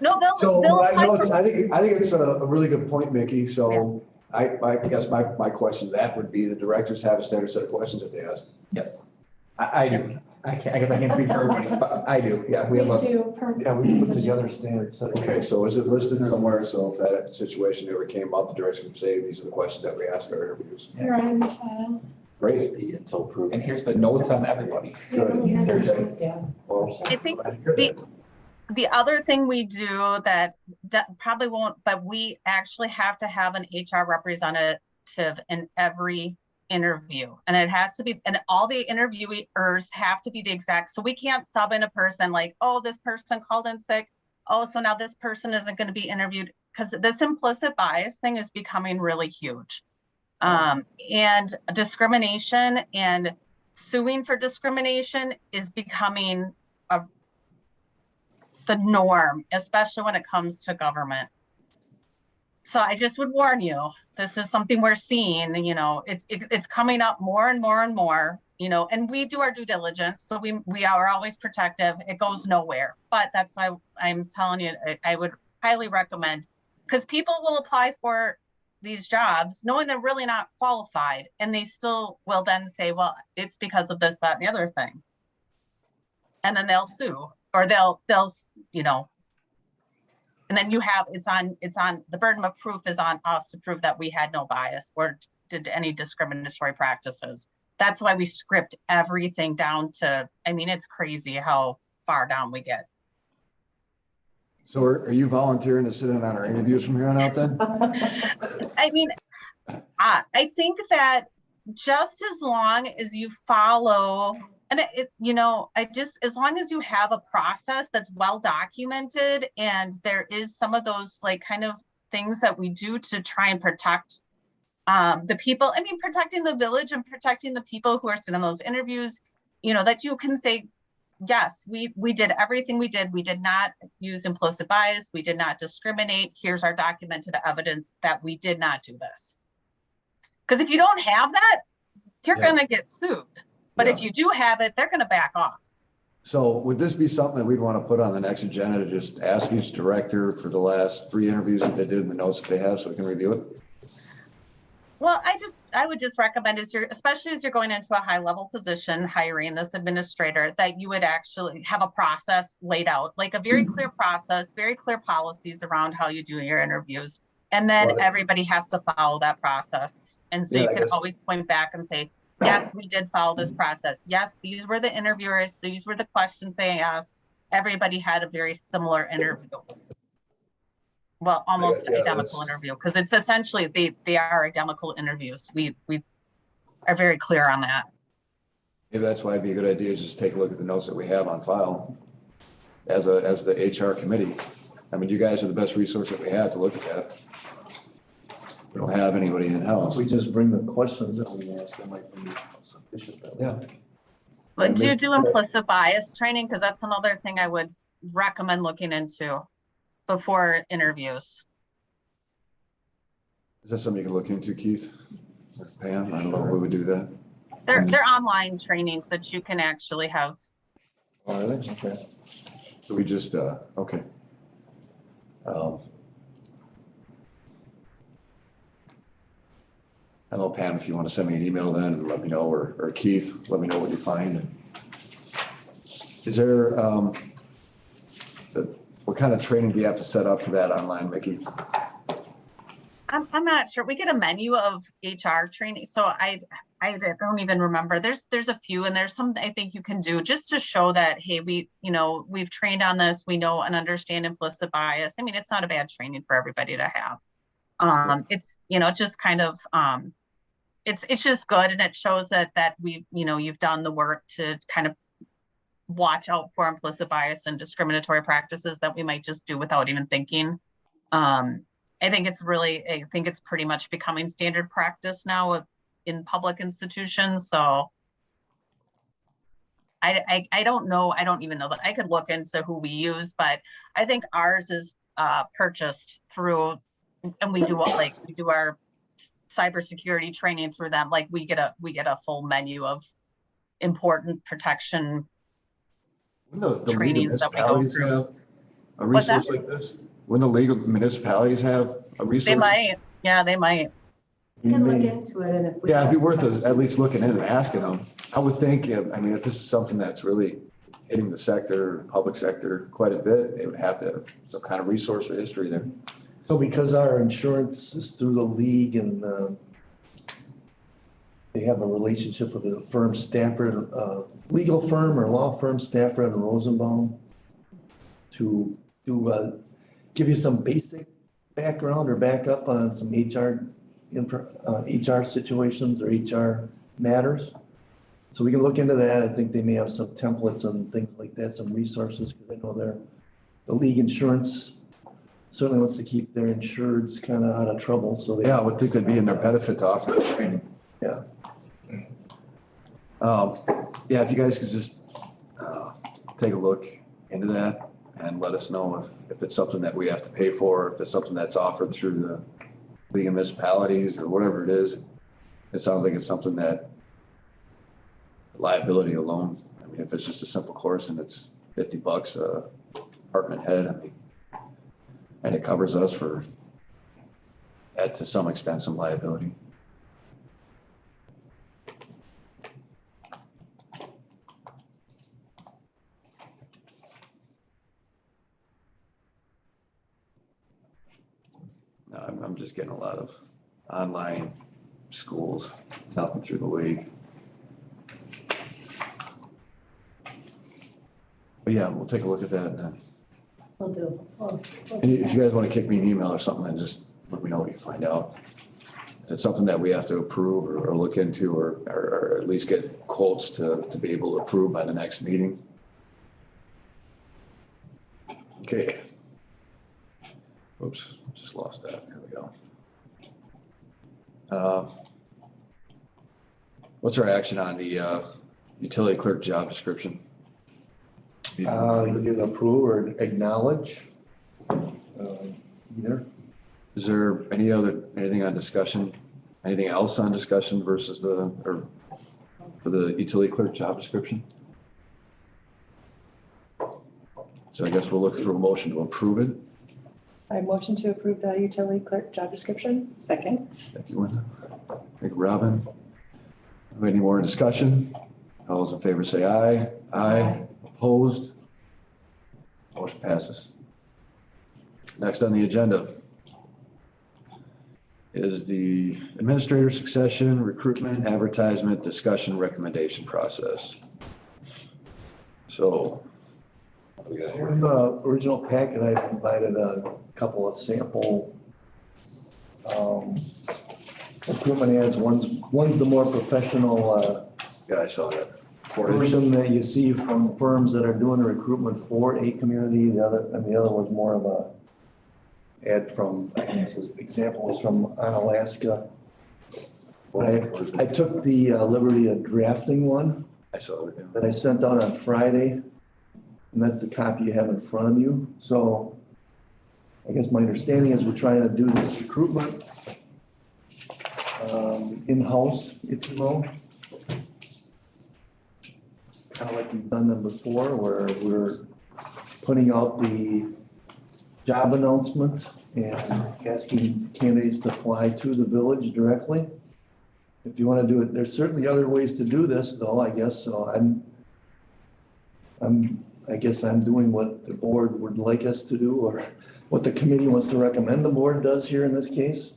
No, So they'll I apply know for- I think it's a really good point, Mickey. So I guess my question to that would be, the directors have a standard set of questions that they ask. yes. I do. I guess I can't speak for everybody, but I do, yeah. We have a, Yeah, we can put together standards. Okay, so is it listed somewhere? So if that situation ever came up, the director would say, these are the questions that we ask our interviews. Here on the file. Great. Until proven. and here's the notes on everybody. Good. Yeah. Well, I think glad to hear that. the other thing we do that probably won't, but we actually have to have an HR representative in every interview, and it has to be, and all the interviewers have to be the exact, so we can't sub in a person like, oh, this person called in sick, oh, so now this person isn't going to be interviewed, because this implicit bias thing is becoming really huge. And discrimination and suing for discrimination is becoming the norm, especially when it comes to government. So I just would warn you, this is something we're seeing, it's coming up more and more and more, and we do our due diligence. So we are always protective. It goes nowhere, but that's why I'm telling you, I would highly recommend, because people will apply for these jobs knowing they're really not qualified, and they still will then say, well, it's because of this, that, and the other thing. And then they'll sue, or they'll and then it's on the burden of proof is on us to prove that we had no bias or did any discriminatory practices. That's why we script everything down to, it's crazy how far down we get. So are you volunteering to sit in on our interviews from here on out then? I think that just as long as you follow And you know, I just, as long as you have a process that's well documented and there is some of those like kind of things that we do to try and protect the people, I mean, protecting the village and protecting the people who are sitting in those interviews, you know, that you can say, yes, we did everything we did. We did not use implicit bias. We did not discriminate. Here's our documented evidence that we did not do this. Because if you don't have that, you're Yeah. gonna get sued. But if you do have it, they're gonna back off. So would this be something that we'd want to put on the next agenda to just ask each director for the last 3 interviews that they did and the notes that they have so we can review it? Well, I would just recommend especially as you're going into a high level position, hiring this administrator, that you would actually have a process laid out, like a very clear process, very clear policies around how you do your interviews. And then everybody has to follow that process. And so you can always point back and say, yes, we did follow this process. Yes, these were the interviewers. These were the questions they asked. Everybody had a very similar interview. Well, almost identical interview, because it's essentially, they are identical interviews. We are very clear on that. Maybe that's why it'd be a good idea is just take a look at the notes that we have on file as the HR committee. I mean, you guys are the best resource that we have to look at that. We don't have anybody in-house. We just bring the questions that we ask, that might be sufficient. Yeah. But do implicit bias training, because that's another thing I would recommend looking into before interviews. Is that something you can look into, Keith? Or Pam? I don't know if we would do that. They're online trainings that you can actually have. Oh, really? Okay. So we just, okay. I don't know, Pam, if you want to send me an email then and let me know, or Keith, let me know what you find. Is there, what kind of training do you have to set up for that online, Mickey? I'm not sure. We get a menu of HR training. So I don't even remember. There's a few, and there's some I think you can do just to show that, hey, we've trained on this. We know and understand implicit bias. I mean, it's not a bad training for everybody to have. It's, just kind of, it's just good. And it shows that you've done the work to kind of watch out for implicit bias and discriminatory practices that we might just do without even thinking. I think it's pretty much becoming standard practice now in public institutions. So I don't know. I don't even know that I could look into who we use, but I think ours is purchased through, and we do our cybersecurity training through them. Like we get a full menu of important protection trainings that we go through. A resource like this? Wouldn't the legal municipalities have a resource? They might. Yeah, they might. You can look into it, and if we. Yeah, it'd be worth at least looking in and asking them. I would think, I mean, if this is something that's really hitting the sector, public sector quite a bit, they would have to have some kind of resource or history there. So because our insurance is through the league and they have a relationship with a firm, Stafford, legal firm or law firm, Stafford and Rosenbaum, to give you some basic background or backup on some HR situations or HR matters. So we can look into that. I think they may have some templates and things like that, some resources, because I know the league insurance certainly wants to keep their insureds kind of out of trouble, so they. Yeah, I would think it'd be in their benefit to offer this training. Yeah. Yeah, if you guys could just take a look into that and let us know if it's something that we have to pay for, if it's something that's offered through the League of Municipalities or whatever it is. It sounds like it's something that liability alone, I mean, if it's just a simple course and it's $50 a department head, I mean, and it covers us for, to some extent, some liability. No, I'm just getting a lot of online schools, nothing through the league. But yeah, we'll take a look at that then. Will do. And if you guys want to kick me an email or something, then just let me know what you find out. it's something that we have to approve or look into or at least get quotes to be able to approve by the next meeting. Okay. Oops, just lost that. Here we go. What's our action on the utility clerk job description? You can approve or acknowledge, either. Is there anything on discussion, anything else on discussion versus or for the utility clerk job description? So I guess we'll look for a motion to approve it. I motion to approve the utility clerk job description. Second. Thank you, Linda. Thank you, Robin. Any more discussion? All those in favor say aye. Aye. Opposed? Motion passes. Next on the agenda is the administrator succession, recruitment, advertisement, discussion, recommendation process. So. what do we got here? In the original packet, I provided a couple of sample recruitment ads. One's the more professional Yeah, I saw that. version that you see from firms that are doing recruitment for a community. The other was more of a ad from, I guess this example was from Alaska. I took the liberty of drafting one I saw it, yeah. that I sent out on Friday. And that's the copy you have in front of you. So I guess my understanding is we're trying to do this recruitment in-house, if you will. Kind of like we've done them before, where we're putting out the job announcement and asking candidates to apply to the village directly. If you want to do it, there's certainly other ways to do this though, I guess. So I guess I'm doing what the board would like us to do, or what the committee wants to recommend the board does here in this case.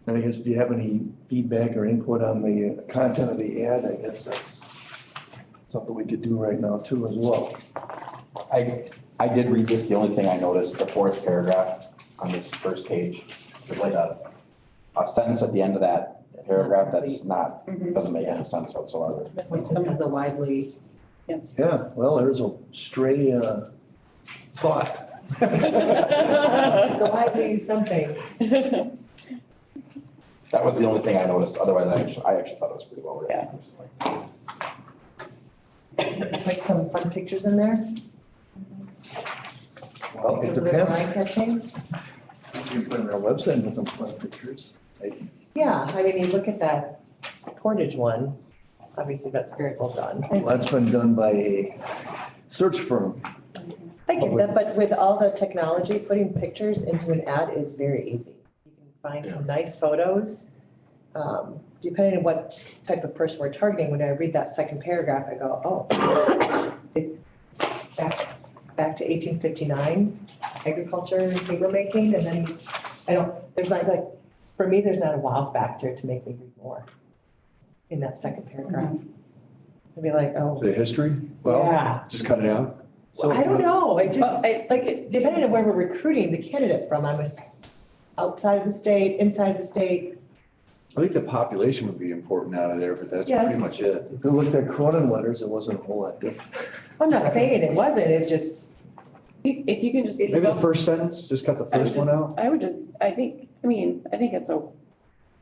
And I guess if you have any feedback or input on the content of the ad, I guess that's something we could do right now too as well. I did read this. The only thing I noticed, the fourth paragraph on this first page, there's like a sentence at the end of that paragraph that's not, doesn't make any sense whatsoever. Weston has a widely. Yeah, well, there's a stray thought. It's a widely something. That was the only thing I noticed. Otherwise, I actually thought it was pretty well written. Like some fun pictures in there. Well, it Is it depends. eye-catching? You can put it on our website and put some fun pictures. Yeah, I mean, you look at that Portage one, obviously that's very well done. Well, that's been done by a search firm. I get that, but with all the technology, putting pictures into an ad is very easy. You can find some nice photos. Depending on what type of person we're targeting, when I read that second paragraph, I go, oh. Back to 1859, agriculture and paper making, and then there's not like, for me, there's not a wow factor to make me read more in that second paragraph. I'd be like, oh, The history, yeah. just cut it out. So I don't know, depending on where we're recruiting the candidate from, I'm outside of the state, inside the state. I think the population would be important out of there, but that's Yes. pretty much it. If you looked at Cronin letters, it wasn't a whole lot different. I'm not saying it wasn't, it's just, If you can just. Maybe the first sentence, just cut the first one out. I think it's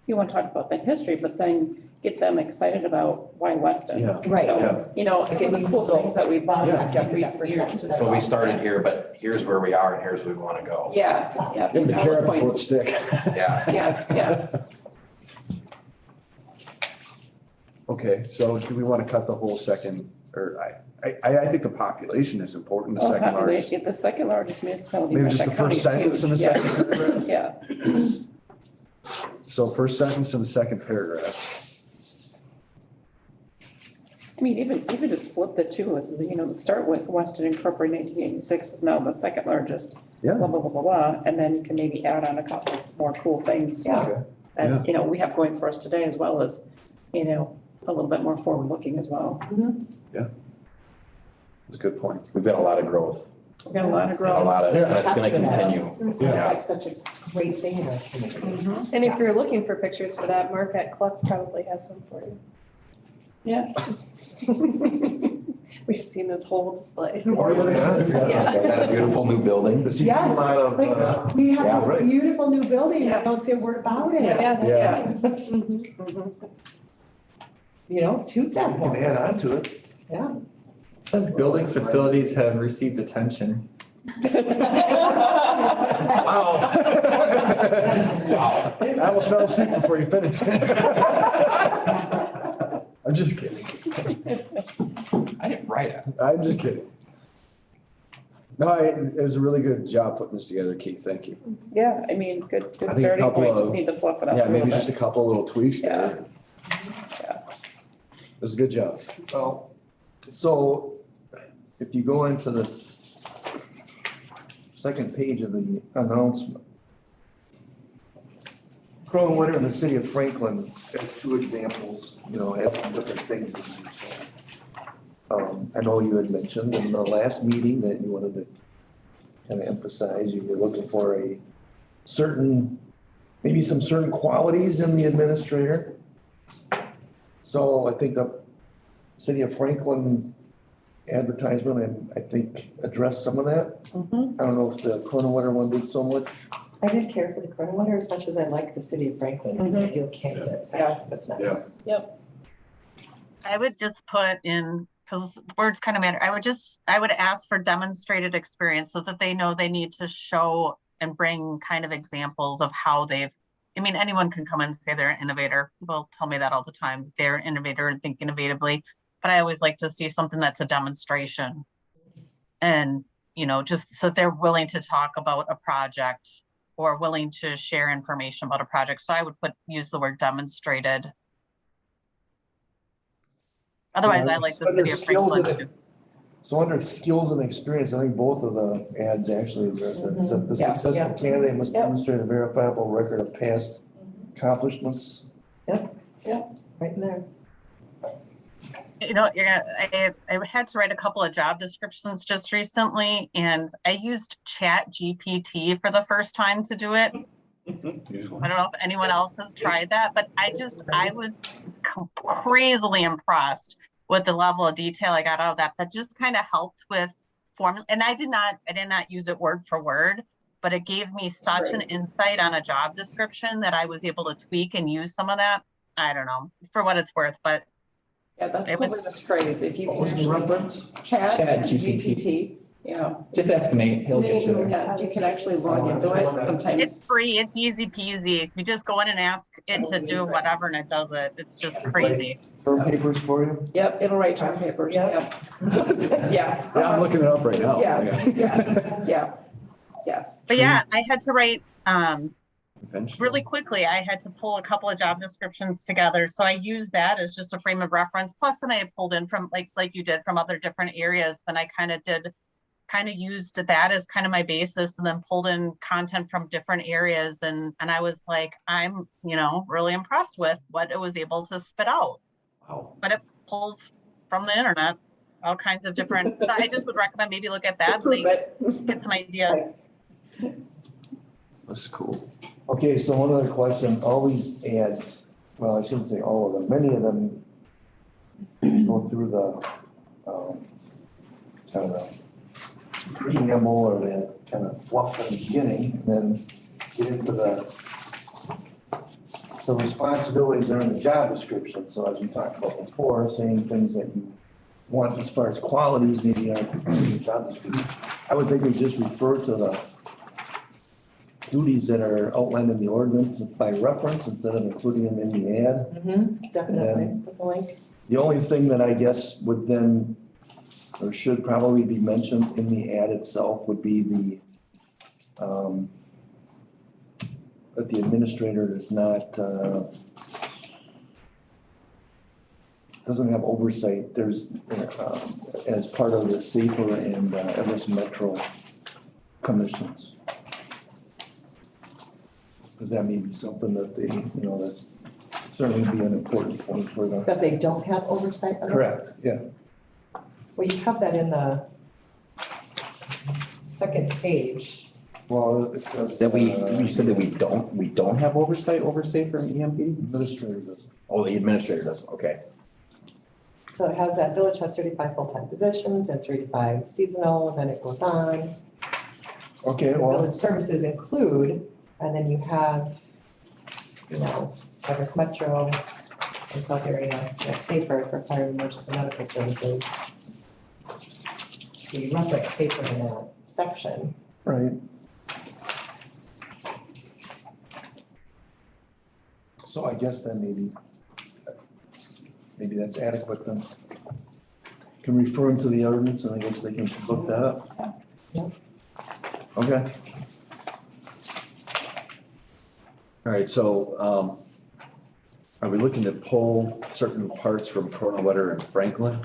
you want to talk about the history, but then get them excited about why Weston. Yeah. right. So, you know, some Like it of the means cool little things that we've done Yeah. in recent First years. sentence. So we started here, but here's where we are and here's where we want to go. Yeah, yeah. Give them the valid carrot before the points. stick. Yeah. Yeah. Okay, so do we want to cut the whole second, or I think the population is important, the Oh, second largest. population, the second largest municipality. Maybe in just the Merced County first is sentence in the huge. second paragraph? Yeah, So first sentence in the second paragraph. I mean, even just flip the two, it's, start with Weston Incorporated 1986 is now the second largest. Yeah. Blah, blah, blah, blah, blah, and then you can maybe add on a couple more cool things. Okay. That, we have going for us today, as well as, a little bit more forward looking as well. That's a good point. We've got a lot of growth. We got a lot of A growth. lot of, Yeah. that's gonna continue. It's Yeah. like such a great thing in our community. And if you're looking for pictures for that, Mark at Klutz probably has some for you. Yeah. We've seen this whole display. Oh, yeah. They got a beautiful new building. Does he do a Yes, lot of, like, we have yeah, this right. beautiful new building, Yeah. I don't say a word about it. Yeah. You know, toot that can horn, add on to it. yeah. Says building facilities have received attention. Wow. I almost fell asleep before you finished. I'm just kidding. I didn't write it. I'm just kidding. No, it was a really good job putting this together, Keith. Thank you. Yeah, I mean, good I think a starting couple point, of- just need to fluff it up a Yeah, little maybe bit. just a couple little tweaks Yeah. there. It was a good job. Well, so if you go into this second page of the announcement, Crow and Winter in the city of Franklin has two examples, you know, have different things. that you saw. I know you had mentioned in the last meeting that you wanted to kind of emphasize, you were looking for a certain, maybe some certain qualities in the administrator. So I think the city of Franklin advertisement, and I think addressed some of that. Mhm. I don't know if the Corona Winter one did so much. I didn't care for the coronavirus as much as I like the city of Franklin, it's an ideal candidate section, that's nice. I would just put in, because words kind of matter, I would ask for demonstrated experience so that they know they need to show and bring kind of examples of how they've, I mean, anyone can come and say they're an innovator. People tell me that all the time. They're an innovator and think innovatively, but I always like to see something that's a demonstration. And, you know, just so they're willing to talk about a project or willing to share information about a project. So I would use the word demonstrated. Otherwise, I like the Under city of skills Franklin and- too. So under skills and experience, I think both of the ads actually address that. So the Yeah, successful yeah. candidate must Yep. demonstrate a verifiable record of past accomplishments. Right in there. You know, I had to write a couple of job descriptions just recently, and I used Chat GPT for the first time to do it. I don't know if anyone else has tried that, but I was crazily impressed with the level of detail I got out of that. That just kind of helped with formula. And I did not use it word for word, but it gave me such an insight on a job description that I was able to tweak and use some of that. I don't know, for what it's worth, but Yeah, that's It the was- latest phrase, if you What can was the actually reference? chat Chat GPT. Yeah, Just ask Nate, he'll get you there. yeah, you can actually log into it sometimes. it's free. It's easy peasy. You just go in and ask it to do whatever and it does it. It's just crazy. Term papers for you? Yep, it'll write term papers, Yeah. yep. Yeah, Yeah, I'm looking it up right now. yeah. But yeah, I had to write, Eventually. really quickly, I had to pull a couple of job descriptions together. So I used that as just a frame of reference. Plus then I had pulled in from like you did from other different areas. Then I kind of used that as kind of my basis and then pulled in content from different areas. And I was like, I'm, really impressed with what it was able to spit out. Wow. But it pulls from the internet, all kinds of different, so I just would recommend maybe look at that, Just prove like, it. get some ideas. That's cool. Okay, so one other question, all these ads, well, I shouldn't say all of them, many of them go through the, kind of the preamble or the kind of fluff at the beginning, and then get into the responsibilities that are in the job description. So as we talked about before, saying things that you want as far as qualities, maybe aren't in the job description. I would think we just refer to the duties that are outlined in the ordinance by reference instead of including them in the ad. Definitely, with the link. The only thing that I guess would then, or should probably be mentioned in the ad itself would be the, that the administrator does not, doesn't have oversight. There's, as part of the SAFER and Everest Metro commissions. Because that may be something that they, that certainly be an important point for the. That they don't have oversight of it? Correct, yeah. Well, you have that in the second page, Well, it says. That you said that we don't have oversight for EMP? Administrator does. Oh, the administrator does, okay. so it has that village has 35 full-time positions and 35 seasonal, and then it goes on. Okay, The well, village services include, and then you have, Everest Metro and South Area, Safer for fire and emergency medical services. So you reference Safer in that section. right. So I guess then maybe that's adequate then. Can refer them to the ordinance and I guess they can look that up. Yeah. Okay. All right, so, are we looking to pull certain parts from Cornwall and Franklin?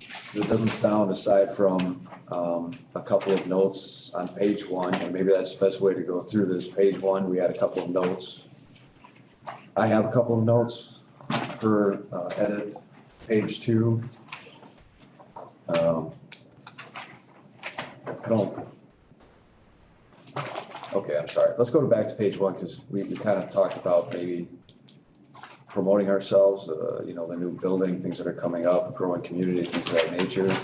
It doesn't sound, aside from, a couple of notes on page one, and maybe that's the best way to go through this. Page one, we had a couple of notes. I have a couple of notes for, edit. Page two. I don't. Okay, I'm sorry. Let's go back to page one, because we kind of talked about maybe promoting ourselves, the new building, things that are coming up, growing community, things of that nature.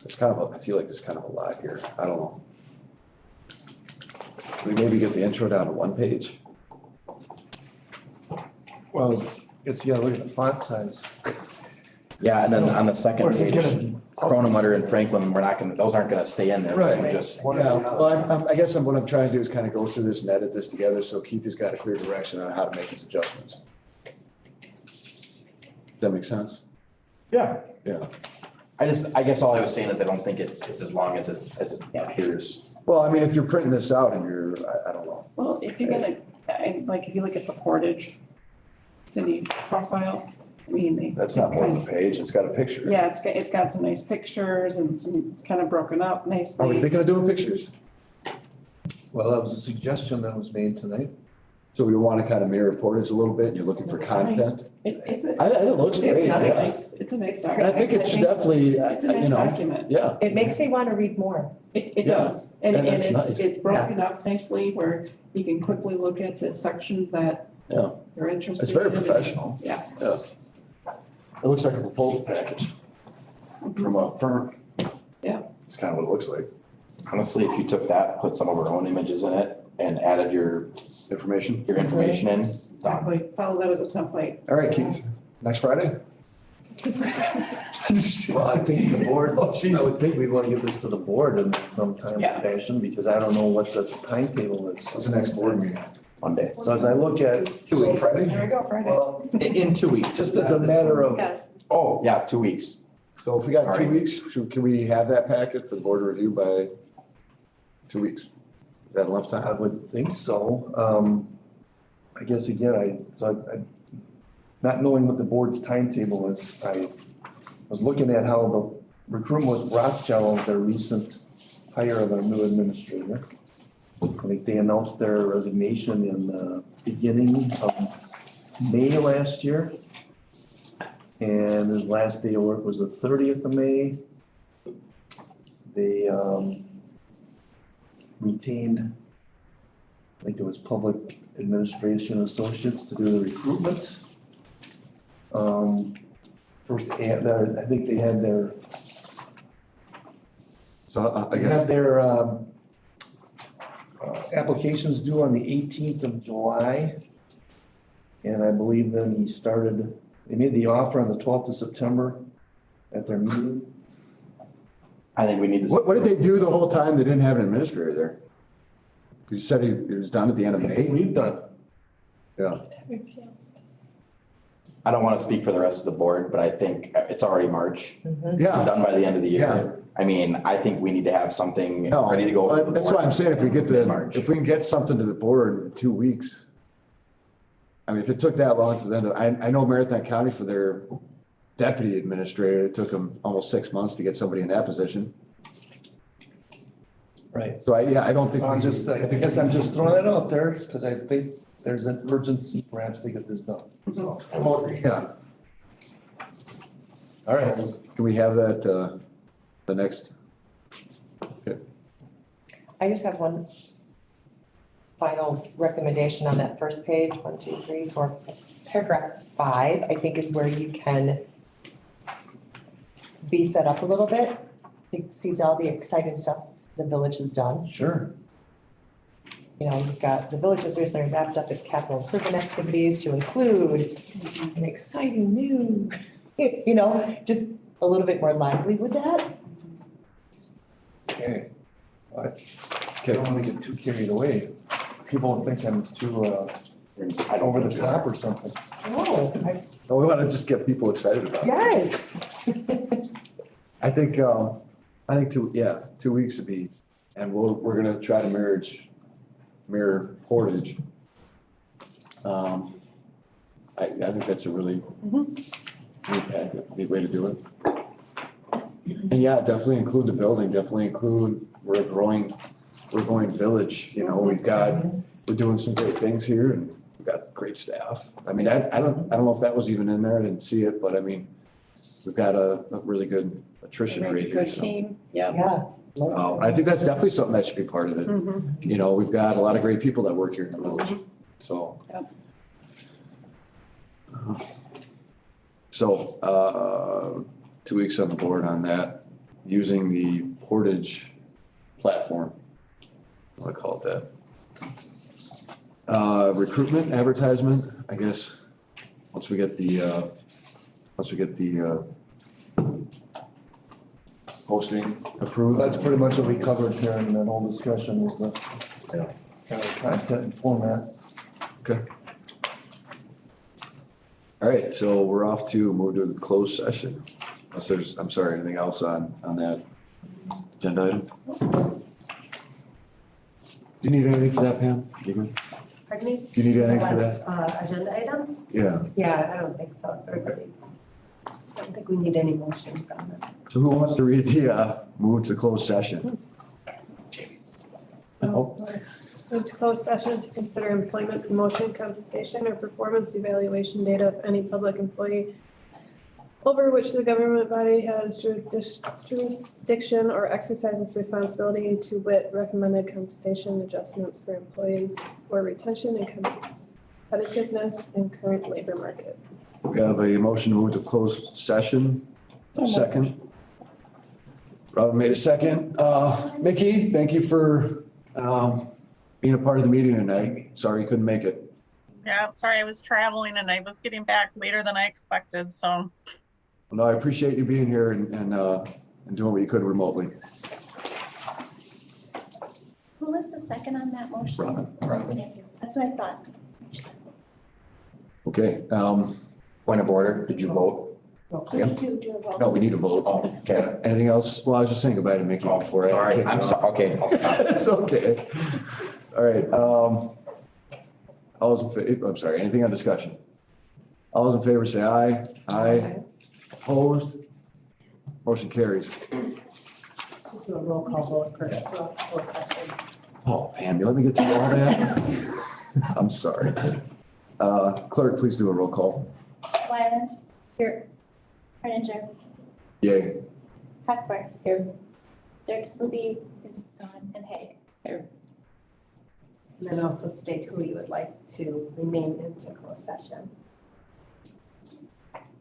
It's kind of, I feel like there's kind of a lot here. I don't know. Can we maybe get the intro down to one page? Well, it's, yeah, look at the font size. Yeah, and then on the second Where's it page, gonna be? Chronometer and Franklin, those aren't gonna stay in there. Right. We just, Yeah, well, I guess what I'm trying to do is kind of go through this and edit this together, so Keith has got a clear direction on how to make his adjustments. Does that make sense? yeah. Yeah. I guess all I was saying is I don't think it's as long as it appears. Well, I mean, if you're printing this out and I don't know. Well, if you're gonna, if you look at the Portage city profile, I mean, That's not more than a page, it's got a picture. yeah, it's got some nice pictures and it's kind of broken up Are we nicely. thinking of doing pictures? Well, that was a suggestion that was made tonight. So we want to kind of mirror Portage a little bit, and you're looking for content? It's a, It looks great, it's yeah. nice, it's a nice And I think it should definitely, It's a nice document. yeah. It makes me want to read more. It Yeah. does, and And that's nice. it's broken up nicely where you can quickly look at the sections that Yeah. you're interested It's very in. professional. Yeah. It looks like a proposal package from a firm. Yeah. It's kind of what it looks like. Honestly, if you took that, put some of our own images in it and added your Information. information in, done. Exactly, follow that as a template. All right, Keith, next Friday? Well, I think the board, Oh, jeez. I would think we'd want to give this to the board in some time Yeah. or fashion, because I don't know what the timetable is. What's the next board meeting? Monday. So as I look at, 2 weeks. There we go, Friday. well, In 2 weeks. just as a matter of, Yes. Oh, yeah, 2 weeks. So if we got All 2 right. weeks, can we have that packet for the board to review by 2 weeks? Is that enough I time? would think so. I guess again, not knowing what the board's timetable is, I was looking at how the recruitment with Rothschild, their recent hire of a new administrator. I think they announced their resignation in the beginning of May last year. And his last day of work was the 30th of May. They retained, I think it was Public Administration Associates to do the recruitment. First, I think they had their, So I they guess, had their applications due on the 18th of July. And I believe then they made the offer on the 12th of September at their meeting. I think we need this. what did they do the whole time? They didn't have an administrator there? 'Cause you said he was done at the end of May? We've done. Yeah. I don't want to speak for the rest of the board, but I think it's already March. It's Yeah. done by the end of the Yeah. year. I mean, I think we need to have something No, ready to go. for the That's board why I'm saying if we get mid-March. if we can get something to the board in 2 weeks. I mean, if it took that long for them to, I know Marathon County for their deputy administrator, it took them almost 6 months to get somebody in that position. Right. So I don't think. I we- guess I'm just throwing it out there because I think there's an urgency perhaps to get this done. So, Well, yeah. All right, can we have that, the next? I just have one final recommendation on that first page, 1, 2, 3, 4. Paragraph 5, I think is where you can beef that up a little bit, to see all the exciting stuff the village has done. Sure. You know, you've got the village has recently wrapped up its capital improvement activities to include an exciting new, you know, just a little bit more lively with that. Okay. I don't wanna get too carried away. People will think I'm too, over the top or something. Oh, No, we want to just get people excited about it. yes. I think 2 weeks would be, and we're gonna try to mirror Portage. I think that's a really neat way to do it. And yeah, definitely include the building, definitely include, we're a growing village, you know, we're doing some great things here and we've got great staff. I mean, I don't know if that was even in there, I didn't see it, but I mean, we've got a really good attrition rate here, Good so. team, yeah. Yeah. I think that's definitely something that should be part of it. You know, we've got a lot of great people that work here in the village, so. Yep. So, 2 weeks on the board on that, using the Portage platform. What do I call it that? Recruitment, advertisement, I guess, once we get the posting approved. That's pretty much what we covered here in that whole discussion was the Yeah. kind of content and format. Okay. All right, so we're off to move to the closed session. Unless there's, I'm sorry, anything else on that agenda item? Do you need anything for that, Pam? You good? Pardon me? Do you need anything for that? Agenda item? Yeah, Yeah, I don't think so. Everybody. I don't think we need any motions on that. so who wants to read the, move to closed session? Oh, Move to closed session to consider employment, promotion, compensation, or performance evaluation data of any public employee over which the government body has jurisdiction or exercises responsibility, to wit, recommended compensation adjustments for employees or retention and competitiveness in current labor market. we have a motion to move to closed session. Second. Robin made a second. Mickey, thank you for, being a part of the meeting tonight. Sorry you couldn't make it. Yeah, sorry, I was traveling and I was getting back later than I expected, so. No, I appreciate you being here and doing what you could remotely. Who was the second on that motion? Robin. Thank you. That's what I thought. Okay, Point of order, did you vote? We need to do a vote. no, we need a vote. Okay, anything else? Well, I was just thinking about it, Mickey, before I. Sorry, I'm sorry, okay, I'll stop. It's okay. All right, all those in favor, I'm sorry, anything on discussion? All those in favor say aye. Aye. Opposed? Motion carries. Should do a roll call vote for closed session. Oh, Pam, you let me get through all that? I'm sorry. Clerk, please do a roll call. Wyland. Here. Hardinger. Yay. Hackberg. Here. Dirk Slibby is gone, and Haig. And then also state who you would like to remain into closed session.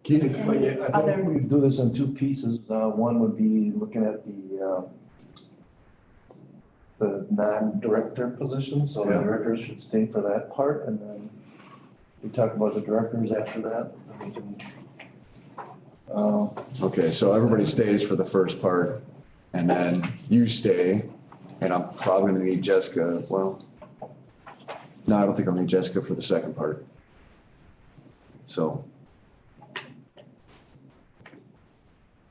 Keith? I think we do this in two pieces. One would be looking at the non-director position, so the Yeah. directors should stay for that part, and then we talk about the directors after that. And we can, Okay, so everybody stays for the first part, and then you stay, and I'm probably gonna need Jessica, well, no, I don't think I'll need Jessica for the second part. So.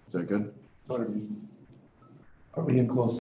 Is that good? Are we in closed